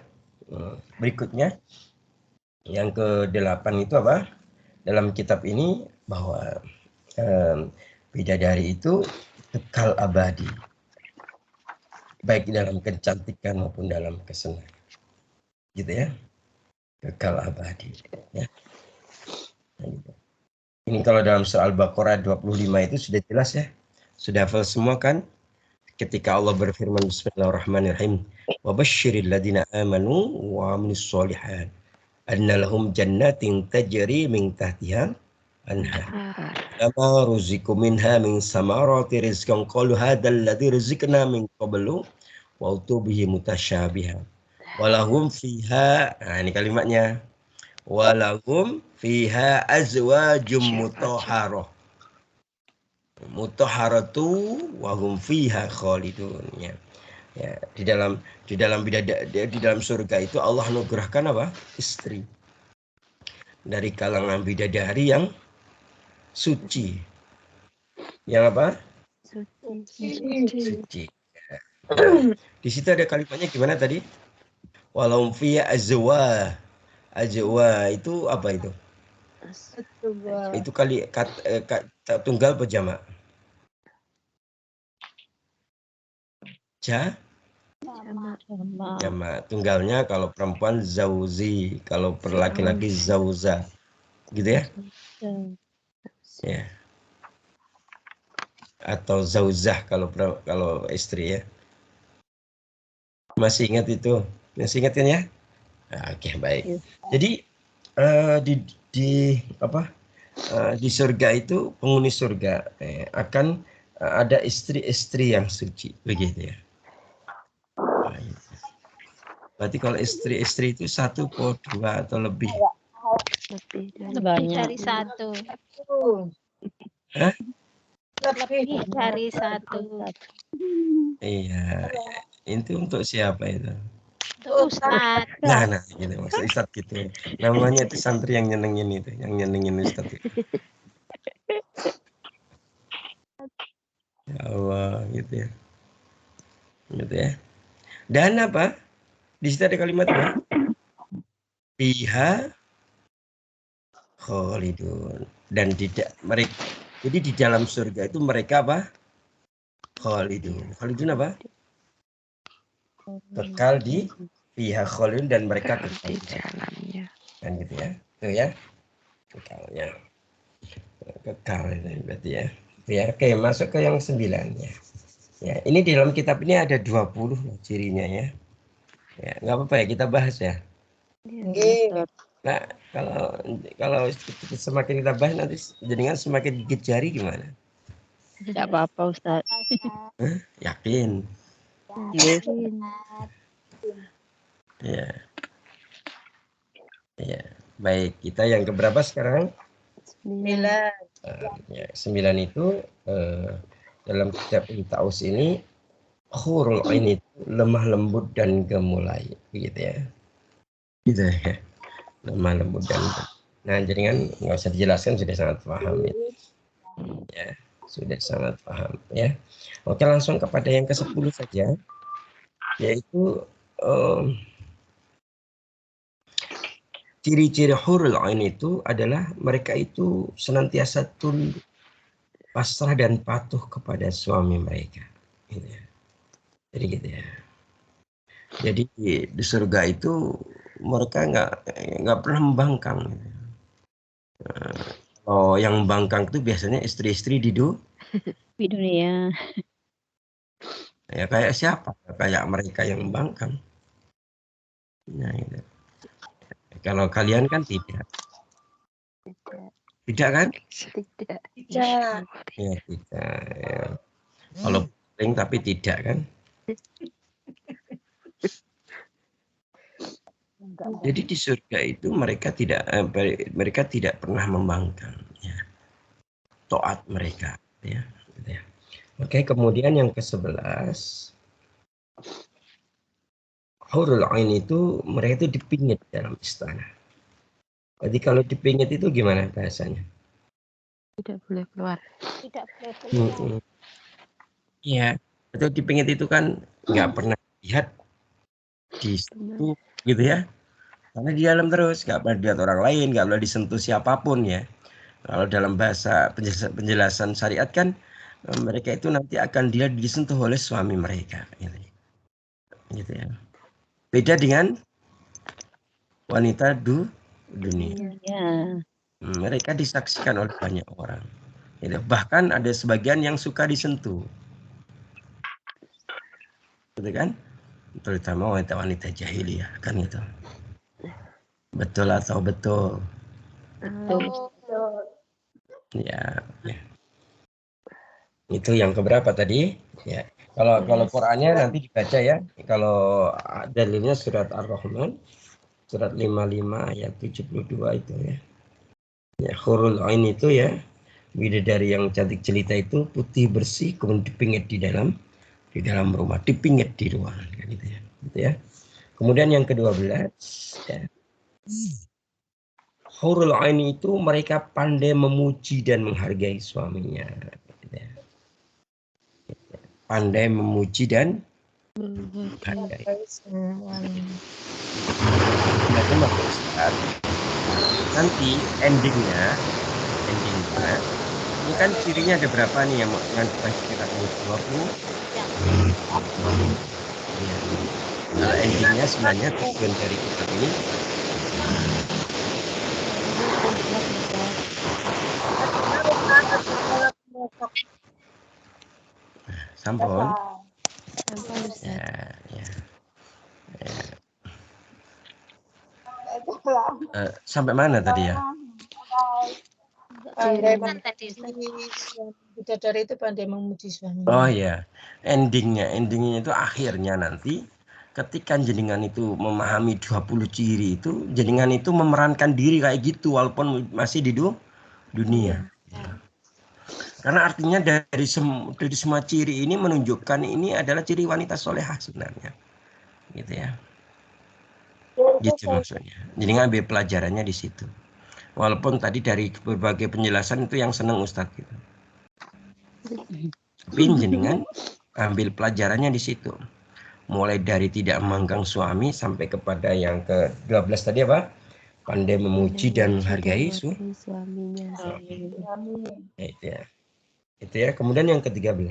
yang ke-8 itu apa dalam kitab ini bahwa bidadari itu kekal abadi baik dalam kecantikan maupun dalam kesenangan gitu ya kekal abadi ya. Nah, gitu. Ini kalau dalam surah Al-Baqarah 25 itu sudah jelas ya sudah hafal semua kan ketika Allah berfirman bismillahirrahmanirrahim wa basyiril ladina amanu wa amilus sholihat anna lahum jannatin tajri min tahtiha anhar kama ruziku minha min samarati rizqan qalu hadzal ladzi rizqna min qablu wa utubihi mutasyabiha walahum fiha nah ini kalimatnya walahum fiha azwajum mutahharah mutahharatu wa hum fiha khalidun ya. Ya, di dalam surga itu Allah anugerahkan apa? Istri dari kalangan bidadari yang suci. Yang apa? Suci. Ya. Di situ ada kalimatnya gimana tadi? Walau fiya azwa. Azwa itu apa itu? Itu kali tunggal apa jamak? Jamak. Tunggalnya kalau perempuan zauzi, kalau laki-laki zauza. Gitu ya? Ya. Atau zauzah kalau istri ya. Masih ingat itu? Masih ingat kan ya? Nah, oke, baik. Jadi di surga itu penghuni surga akan ada istri-istri yang suci begitu ya. Nah, berarti kalau istri-istri itu 1 atau 2 atau lebih? Lebih dari 1. Hah? Lebih dari 1. Iya. Itu untuk siapa itu? Ustaz. Nah, gitu maksud Ustaz gitu. Namanya itu santri yang nyenengin itu, yang nyenengin Ustaz itu. Ya Allah, gitu ya. Gitu ya. Dan apa? Di situ ada kalimat apa? Fiha khalidun. Dan tidak mereka. Jadi di dalam surga itu mereka apa? Khalidun. Khalidun apa? Kekal di fiha khalidun dan mereka kekal di dalamnya. Kan gitu ya. Itu ya. Kekalnya. Kekal itu berarti ya. Ya, oke, masuk ke yang 9 ya. Ya, ini di dalam kitab ini ada 20 cirinya ya. Ya, nggak apa-apa ya kita bahas ya. Nah, kalau semakin kita bahas nanti jadinya semakin gigit jari gimana? Tidak apa-apa Ustaz. Yakin? Yakin. Ya. Ya, baik. Kita yang keberapa sekarang? 9. Ya, 9 itu dalam kitab Taus ini hurul ain itu lemah lembut dan gemulai, begitu ya. Gitu ya. Lemah lembut dan nah jadi kan nggak usah dijelaskan sudah sangat paham ya sudah sangat paham ya. Oke langsung kepada yang ke-10 saja yaitu ciri-ciri hurul ain itu adalah mereka itu senantiasa tunduk pasrah dan patuh kepada suami mereka gitu ya. Jadi gitu ya. Jadi di surga itu mereka nggak pernah membangkang. Kalau yang bangkang itu biasanya istri-istri di dunia. Ya kayak siapa? Kayak mereka yang membangkang. Nah, itu. Kalau kalian kan tidak. Tidak kan? Tidak. Ya tidak. Ya. Kalau penting tapi tidak kan? Jadi di surga itu mereka tidak pernah membangkang. Ya. taat mereka, ya. Gitu ya. Oke, kemudian yang ke-11, hurul ain itu mereka itu dipingit dalam istana. Jadi kalau dipingit itu gimana bahasanya? Tidak boleh keluar. Tidak boleh keluar. Iya, itu dipingit itu kan nggak pernah lihat di situ, gitu ya. Karena di dalam terus, nggak pernah lihat orang lain, nggak pernah disentuh siapapun ya. Kalau dalam bahasa penjelasan syariat kan, mereka itu nanti akan disentuh oleh suami mereka, gitu ya. Beda dengan wanita dunia. Ya. Mereka disaksikan oleh banyak orang. Gitu. Bahkan ada sebagian yang suka disentuh, gitu kan? Terutama wanita-wanita jahiliyah kan gitu. Betul atau betul? Betul. Ya, ya. Itu yang keberapa tadi? Ya. Kalau Qur'annya nanti dibaca ya. Kalau dalilnya surat Ar-Rahman surat 55 ayat 72 itu ya. Ya, hurul ain itu ya, bidadari yang cantik jelita itu putih bersih kemudian dipingit di dalam rumah, dipingit di ruangan kan gitu ya. Gitu ya. Kemudian yang ke-12 ya. Hurul ain itu mereka pandai memuji dan menghargai suaminya. Gitu ya. Pandai memuji dan menghargai. Nanti endingnya ini kan cirinya ada berapa nih yang kita tunggu 20. Ya. Kalau endingnya sebenarnya tujuan dari kitab ini sampun. Ya, ya. Sampai mana tadi ya? Pandai bidadari itu pandai memuji suami. Oh ya, endingnya itu akhirnya nanti ketika jenengan itu memahami 20 ciri itu, jenengan itu memerankan diri kayak gitu walaupun masih di dunia. Karena artinya dari semua ciri ini menunjukkan ini adalah ciri wanita solehah sebenarnya, gitu ya. Gitu maksudnya. Jadi ngambil pelajarannya di situ. Walaupun tadi dari berbagai penjelasan itu yang seneng Ustadz gitu. Tapi jenengan ambil pelajarannya di situ. Mulai dari tidak memanggang suami sampai kepada yang ke-12 tadi apa? Pandai memuji dan menghargai suaminya. Ya, itu ya. Itu ya. Kemudian yang ke-13,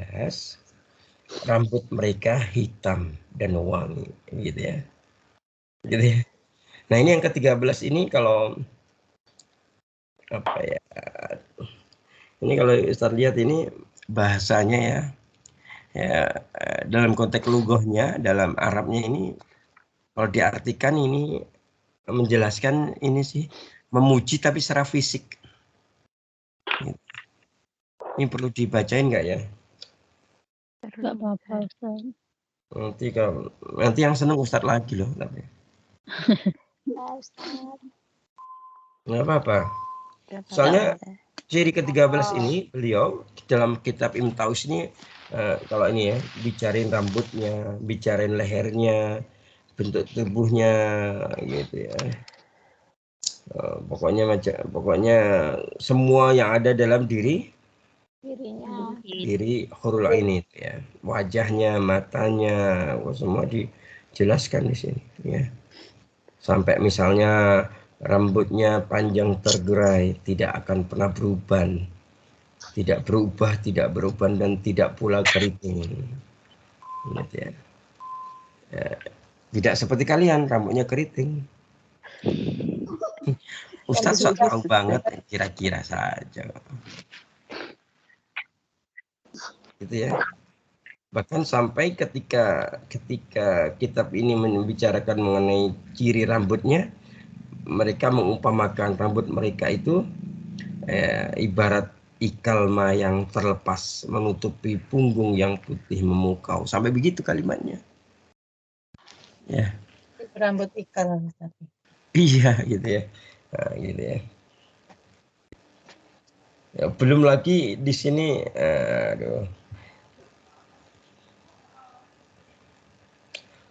rambut mereka hitam dan wangi, gitu ya. Gitu ya. Nah, ini yang ke-13 ini kalau apa ya? Ini kalau Ustaz lihat ini bahasanya ya. Ya, dalam konteks lugohnya, dalam Arabnya ini kalau diartikan ini menjelaskan ini sih memuji tapi secara fisik. Ini perlu dibacain nggak ya? Enggak apa-apa, Ustaz. Nanti yang seneng Ustadz lagi loh. Tapi. Nggak apa-apa. Soalnya ciri ke-13 ini beliau dalam kitab Ibn Taus ini kalau ini ya bicarain rambutnya, bicarain lehernya, bentuk tubuhnya gitu ya. Pokoknya semua yang ada dalam diri hurul ain itu ya. Wajahnya, matanya, semua dijelaskan di sini ya. Sampai misalnya rambutnya panjang tergerai, tidak akan pernah berubah. Tidak berubah dan tidak pula keriting. Gitu ya. Tidak seperti kalian, rambutnya keriting. Ustadz sok tahu banget, kira-kira saja. Gitu ya. Bahkan sampai ketika kitab ini membicarakan mengenai ciri rambutnya, mereka mengumpamakan rambut mereka itu ibarat ikalma yang terlepas menutupi punggung yang putih memukau. Sampai begitu kalimatnya. Ya. Rambut ikal tadi. Iya gitu ya. Nah, gitu ya. Ya, belum lagi di sini, aduh,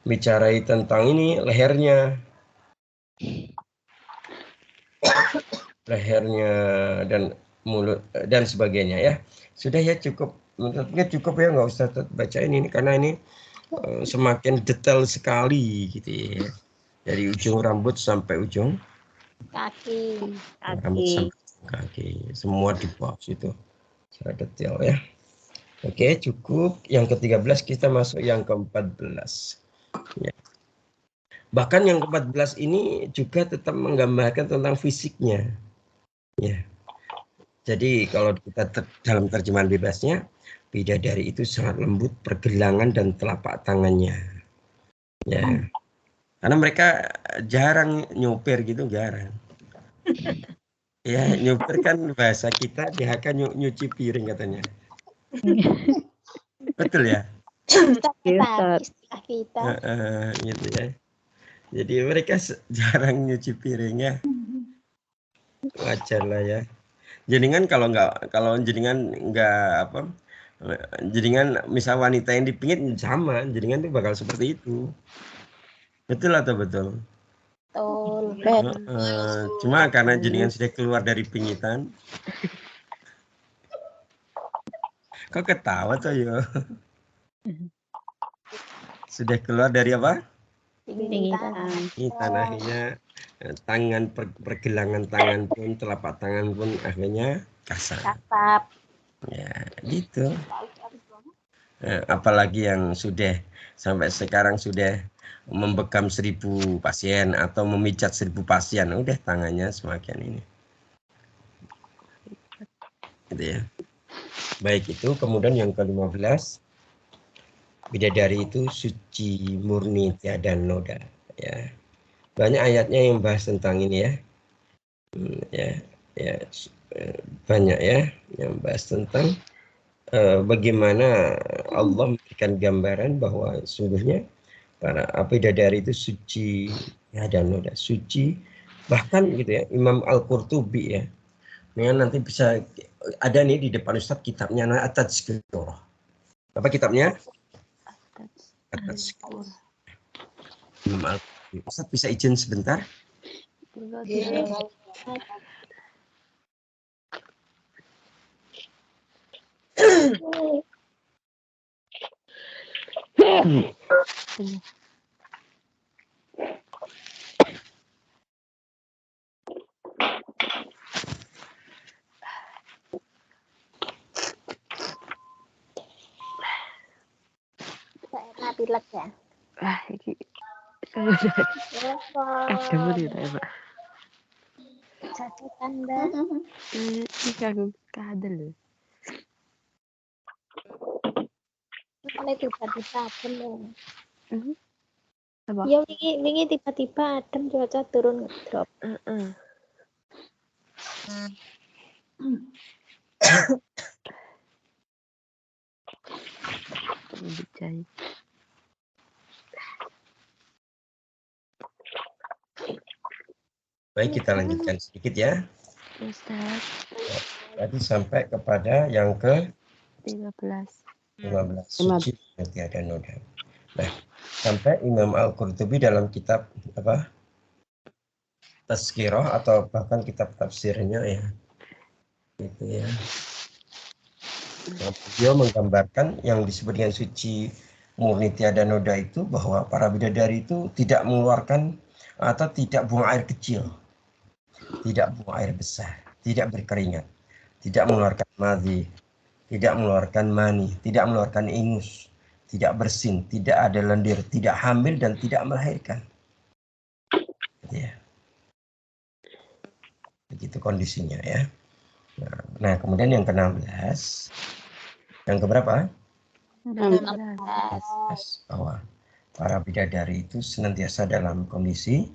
bicarai tentang ini lehernya dan mulut dan sebagainya ya. Sudah ya, cukup, menurutnya cukup ya, nggak usah bacain ini karena ini semakin detail sekali gitu ya. Dari ujung rambut sampai ujung Kaki. rambut sampai kaki, semua dibahas itu secara detail ya. Oke, cukup. Yang ke-13 kita masuk yang ke-14. Ya. Bahkan yang ke-14 ini juga tetap menggambarkan tentang fisiknya. Ya. Jadi kalau kita dalam terjemahan bebasnya, bidadari itu sangat lembut pergelangan dan telapak tangannya. Ya. Karena mereka jarang nyopir gitu, jarang. Ya, nyopir kan bahasa kita, dia akan nyuci piring katanya. Betul ya? Istilah kita. Gitu ya. Jadi mereka jarang nyuci piring ya. Wajar lah ya. Jenengan kalau jenengan nggak apa, jenengan misal wanita yang dipingit sama, jenengan tuh bakal seperti itu. Betul atau betul? Betul. Cuma karena jenengan sudah keluar dari pingitan. Kok ketawa tuh yo? Sudah keluar dari apa? Pingitan. Pingitan, akhirnya tangan pergelangan tangan pun, telapak tangan pun akhirnya kasar. Ya, gitu. Apalagi yang sudah sampai sekarang sudah membekam 1000 pasien atau memijat 1000 pasien, udah tangannya semakin ini. Gitu ya. Baik, itu kemudian yang ke-15, bidadari itu suci murni tiada noda ya. Banyak ayatnya yang bahas tentang ini ya. Banyak ya yang bahas tentang bagaimana Allah memberikan gambaran bahwa sungguhnya para bidadari itu suci ya, dan noda suci. Bahkan gitu ya, Imam Al-Qurtubi ya, nanti bisa ada nih di depan Ustadz kitabnya At-Tazkirah. Apa kitabnya? At-Tazkirah. Imam Al-Qurtubi. Ustadz bisa izin sebentar? Pilek ya. Iki. Ada berita ya, Pak. Satu tanda. Iki aku kadel lho. Mulai tiba-tiba adem ya. Apa? Ya wingi tiba-tiba adem cuaca turun ngedrop. Dicai. Baik, kita lanjutkan sedikit ya. Ustaz. Tadi sampai kepada yang ke-15. 15. Suci tiada noda. Nah, sampai Imam Al-Qurtubi dalam kitab apa? Tazkirah atau bahkan kitab tafsirnya ya. Gitu ya. Dia menggambarkan yang disebut dengan suci murni tiada noda itu bahwa para bidadari itu tidak mengeluarkan atau tidak buang air kecil, tidak buang air besar, tidak berkeringat, tidak mengeluarkan madhi, tidak mengeluarkan mani, tidak mengeluarkan ingus, tidak bersin, tidak ada lendir, tidak hamil dan tidak melahirkan. Ya. Begitu kondisinya ya. Nah, kemudian yang ke-16, yang keberapa? 16. Bahwa para bidadari itu senantiasa dalam kondisi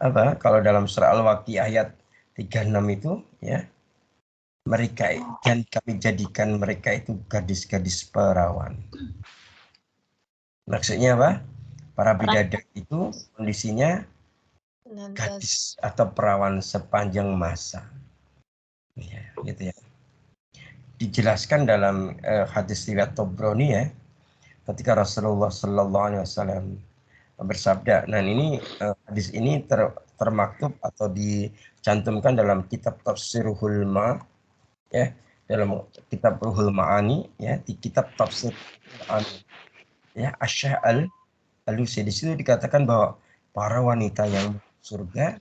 apa? Kalau dalam surah Al-Waqiah ayat 36 itu ya, mereka dan kami jadikan mereka itu gadis-gadis perawan. Maksudnya apa? Para bidadari itu kondisinya gadis atau perawan sepanjang masa. Ya, gitu ya. Dijelaskan dalam hadis riwayat Tabrani ya, ketika Rasulullah Sallallahu Alaihi Wasallam bersabda. Nah ini hadis ini termaktub atau dicantumkan dalam kitab Tafsir Hulma ya, dalam kitab Ruhul Ma'ani ya, di kitab Tafsir Ma'ani ya, Asy-Syaikh Al-Alusi. Di situ dikatakan bahwa para wanita yang surga,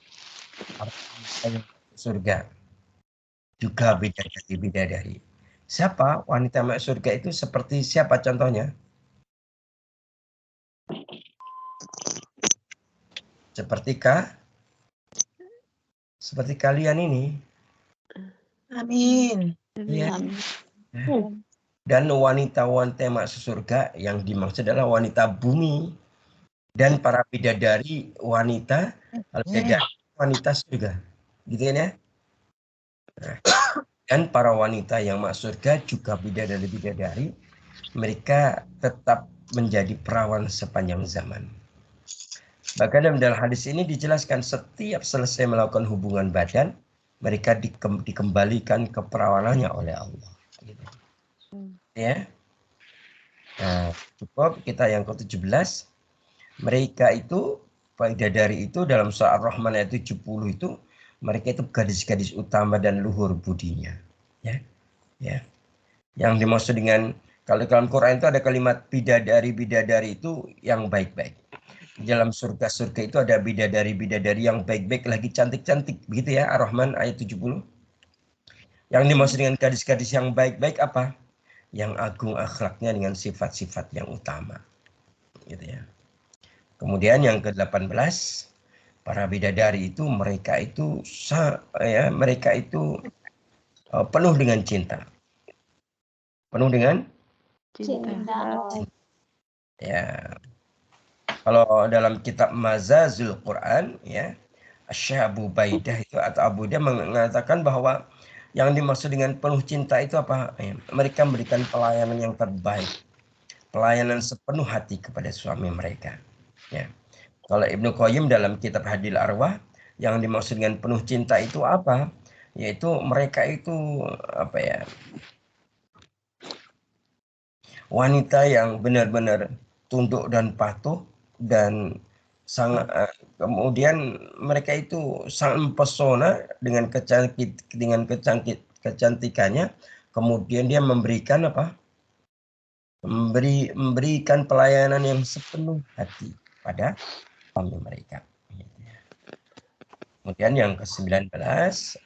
para wanita yang surga juga bidadari. Siapa wanita masuk surga itu, seperti siapa contohnya? Seperti kalian ini. Amin. Iya. Amin. Dan wanita-wanita masuk surga yang dimaksud adalah wanita bumi. Dan para bidadari wanita, bidadari wanita surga. Gitu kan ya? Nah, dan para wanita yang masuk surga juga bidadari-bidadari, mereka tetap menjadi perawan sepanjang zaman. Bahkan dalam hadis ini dijelaskan setiap selesai melakukan hubungan badan, mereka dikembalikan ke perawanannya oleh Allah. Gitu. Ya. Nah, cukup kita yang ke-17. Mereka itu, bidadari itu dalam surah Ar-Rahman ayat 70 itu, mereka itu gadis-gadis utama dan luhur budinya. Ya. Ya. Yang dimaksud dengan, kalau dalam Quran itu ada kalimat bidadari itu yang baik-baik. Di dalam surga-surga itu ada bidadari yang baik-baik lagi cantik-cantik. Begitu ya, Ar-Rahman ayat 70. Yang dimaksud dengan gadis-gadis yang baik-baik apa? Yang agung akhlaknya dengan sifat-sifat yang utama. Gitu ya. Kemudian yang ke-18, para bidadari itu mereka itu penuh dengan cinta. Penuh dengan Cinta. ya. Kalau dalam kitab Mazazul Quran ya, Syekh Abu Baidah itu atau Abu Dia mengatakan bahwa yang dimaksud dengan penuh cinta itu apa? Ya, mereka memberikan pelayanan yang terbaik. Pelayanan sepenuh hati kepada suami mereka. Ya. Kalau Ibnu Qayyim dalam kitab Hadil Arwah, yang dimaksud dengan penuh cinta itu apa? Yaitu mereka itu wanita yang benar-benar tunduk dan patuh dan sangat kemudian mereka itu sangat mempesona dengan kecantikannya. Kemudian dia memberikan memberikan pelayanan yang sepenuh hati pada suami mereka. Kemudian yang ke-19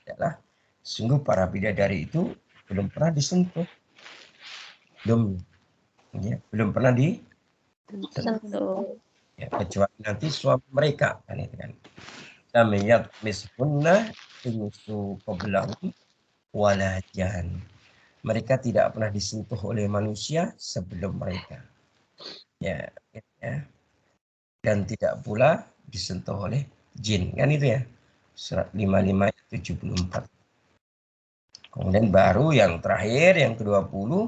adalah sungguh para bidadari itu belum pernah disentuh. Belum pernah disentuh. Ya, kecuali nanti suami mereka kan itu kan. Lam miskunna insu qablahum walajan. Mereka tidak pernah disentuh oleh manusia sebelum mereka. Ya. Dan tidak pula disentuh oleh jin, kan itu ya. Surat 55 ayat 74. Kemudian baru yang terakhir yang ke-20,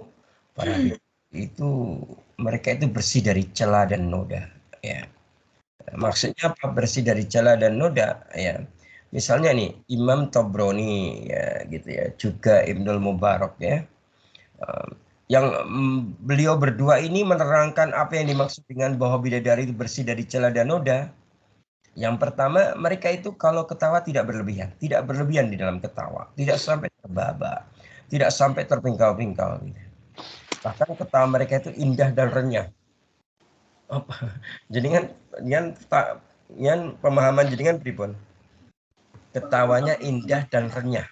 para itu mereka itu bersih dari cela dan noda ya. Maksudnya apa bersih dari cela dan noda ya? Misalnya nih Imam Tabrani ya gitu ya, juga Ibnul Mubarak ya. Yang beliau berdua ini menerangkan apa yang dimaksud dengan bahwa bidadari itu bersih dari cela dan noda. Yang pertama, mereka itu kalau ketawa tidak berlebihan di dalam ketawa, tidak sampai terbaba, tidak sampai terpingkal-pingkal. Bahkan ketawa mereka itu indah dan renyah. Jadi kan pemahaman jadi kan pripun? Ketawanya indah dan renyah.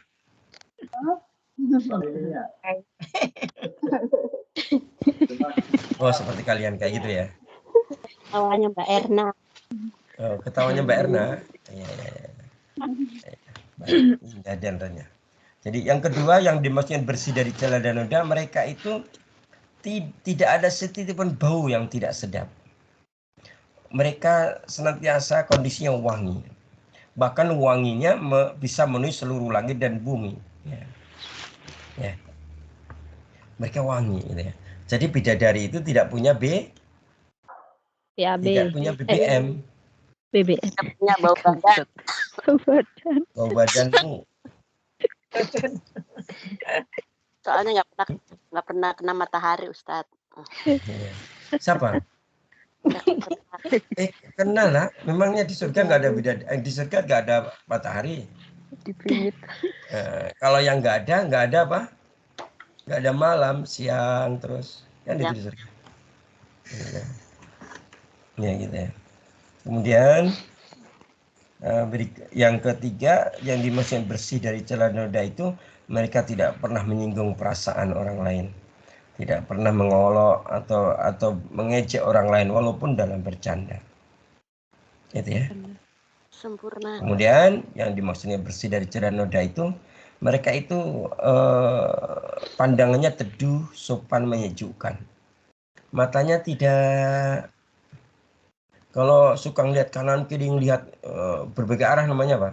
Oh, seperti kalian kayak gitu ya. Ketawanya Mbak Erna. Oh, ketawanya Mbak Erna. Iya. Indah dan renyah. Jadi yang kedua yang dimaksudkan bersih dari cela dan noda, mereka itu tidak ada sedikit pun bau yang tidak sedap. Mereka senantiasa kondisinya wangi. Bahkan wanginya bisa memenuhi seluruh langit dan bumi. Ya. Mereka wangi gitu ya. Jadi bidadari itu tidak punya tidak punya BBM. BBM. Punya bau badan. Bau badan tuh Soalnya nggak pernah kena matahari, Ustadz. Iya. Siapa? Nggak kena. Kenal lah. Memangnya di surga nggak ada di surga nggak ada matahari. Dipingit. Kalau yang nggak ada apa? Nggak ada malam, siang terus kan itu di surga. Ya gitu ya. Kemudian yang ketiga, yang dimaksud bersih dari celah noda itu mereka tidak pernah menyinggung perasaan orang lain, tidak pernah mengolok atau mengejek orang lain walaupun dalam bercanda. Gitu ya. Sempurna. Kemudian yang dimaksudnya bersih dari celah noda itu mereka itu pandangannya teduh, sopan, menyejukkan. Matanya tidak, kalau suka ngelihat kanan kiri, lihat berbagai arah, namanya apa?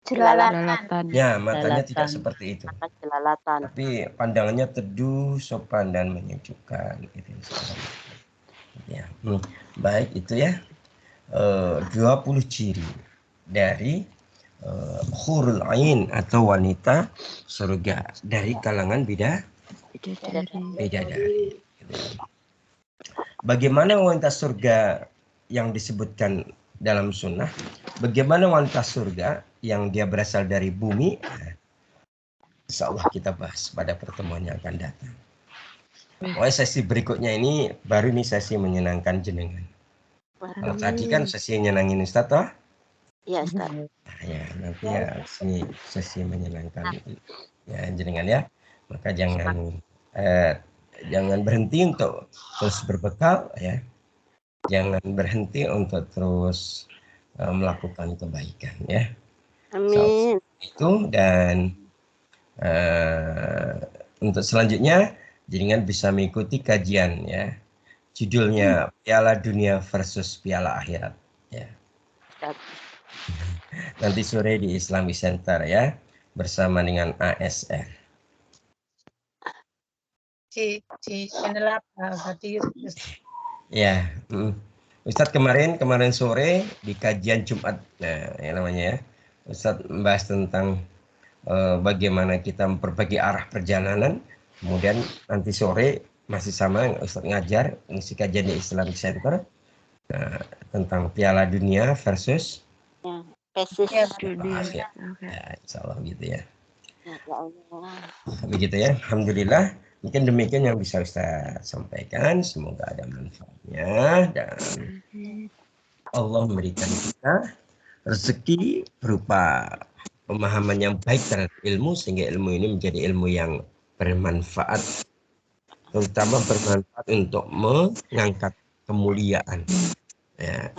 Jelalatan. Ya, matanya tidak seperti itu. Jelalatan. Tapi pandangannya teduh, sopan, dan menyejukkan. Gitu. Ya. Baik, itu ya. 20 ciri dari hurul ain atau wanita surga dari kalangan bidadari. Bagaimana wanita surga yang disebutkan dalam sunnah, bagaimana wanita surga yang dia berasal dari bumi, insya Allah kita bahas pada pertemuan yang akan datang. Pokoknya sesi berikutnya ini baru nih sesi menyenangkan jenengan. Kalau tadi kan sesi menyenangin Ustaz toh? Iya, Ustaz. Nah, ya, nanti ya sesi menyenangkan ya jenengan ya. Maka jangan berhenti untuk terus berbekal ya. Jangan berhenti untuk terus melakukan kebaikan ya. Amin. Itu dan untuk selanjutnya jenengan bisa mengikuti kajian ya. Judulnya Piala Dunia versus Piala Akhirat ya. Nanti sore di Islamic Center ya bersama dengan ASR. Di channel apa berarti? Ya, Ustadz kemarin sore di kajian Jumat, nah yang namanya ya, Ustadz membahas tentang bagaimana kita memperbaiki arah perjalanan. Kemudian nanti sore masih sama Ustadz ngajar ngisi kajian di Islamic Center tentang Piala Dunia versus dunia. ya, insya Allah gitu ya. Ya Allah. Begitu ya, alhamdulillah. Mungkin demikian yang bisa saya sampaikan. Semoga ada manfaatnya dan Allah memberikan kita rezeki berupa pemahaman yang baik terhadap ilmu sehingga ilmu ini menjadi ilmu yang bermanfaat, terutama bermanfaat untuk mengangkat kemuliaan. Ya.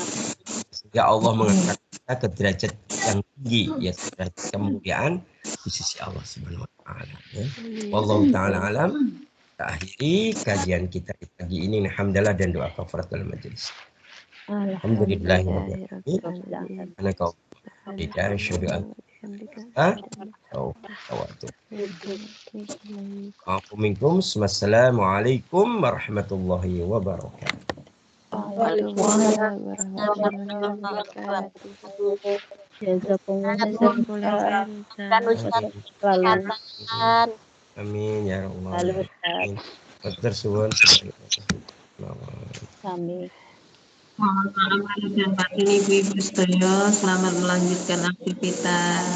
Sehingga Allah mengangkat kita ke derajat yang tinggi, yaitu derajat kemuliaan di sisi Allah Subhanahu wa taala ya. Wallahu taala alam. Kita akhiri kajian kita pagi ini. Alhamdulillah dan doa kafaratul majelis. Alhamdulillahirabbil alamin. Anaka tidak syukur Assalamualaikum warahmatullahi wabarakatuh. Amin ya Allah. Dokter suwun. Kami. Mohon maaf dan batin Ibu-ibu sedaya, selamat melanjutkan aktivitas.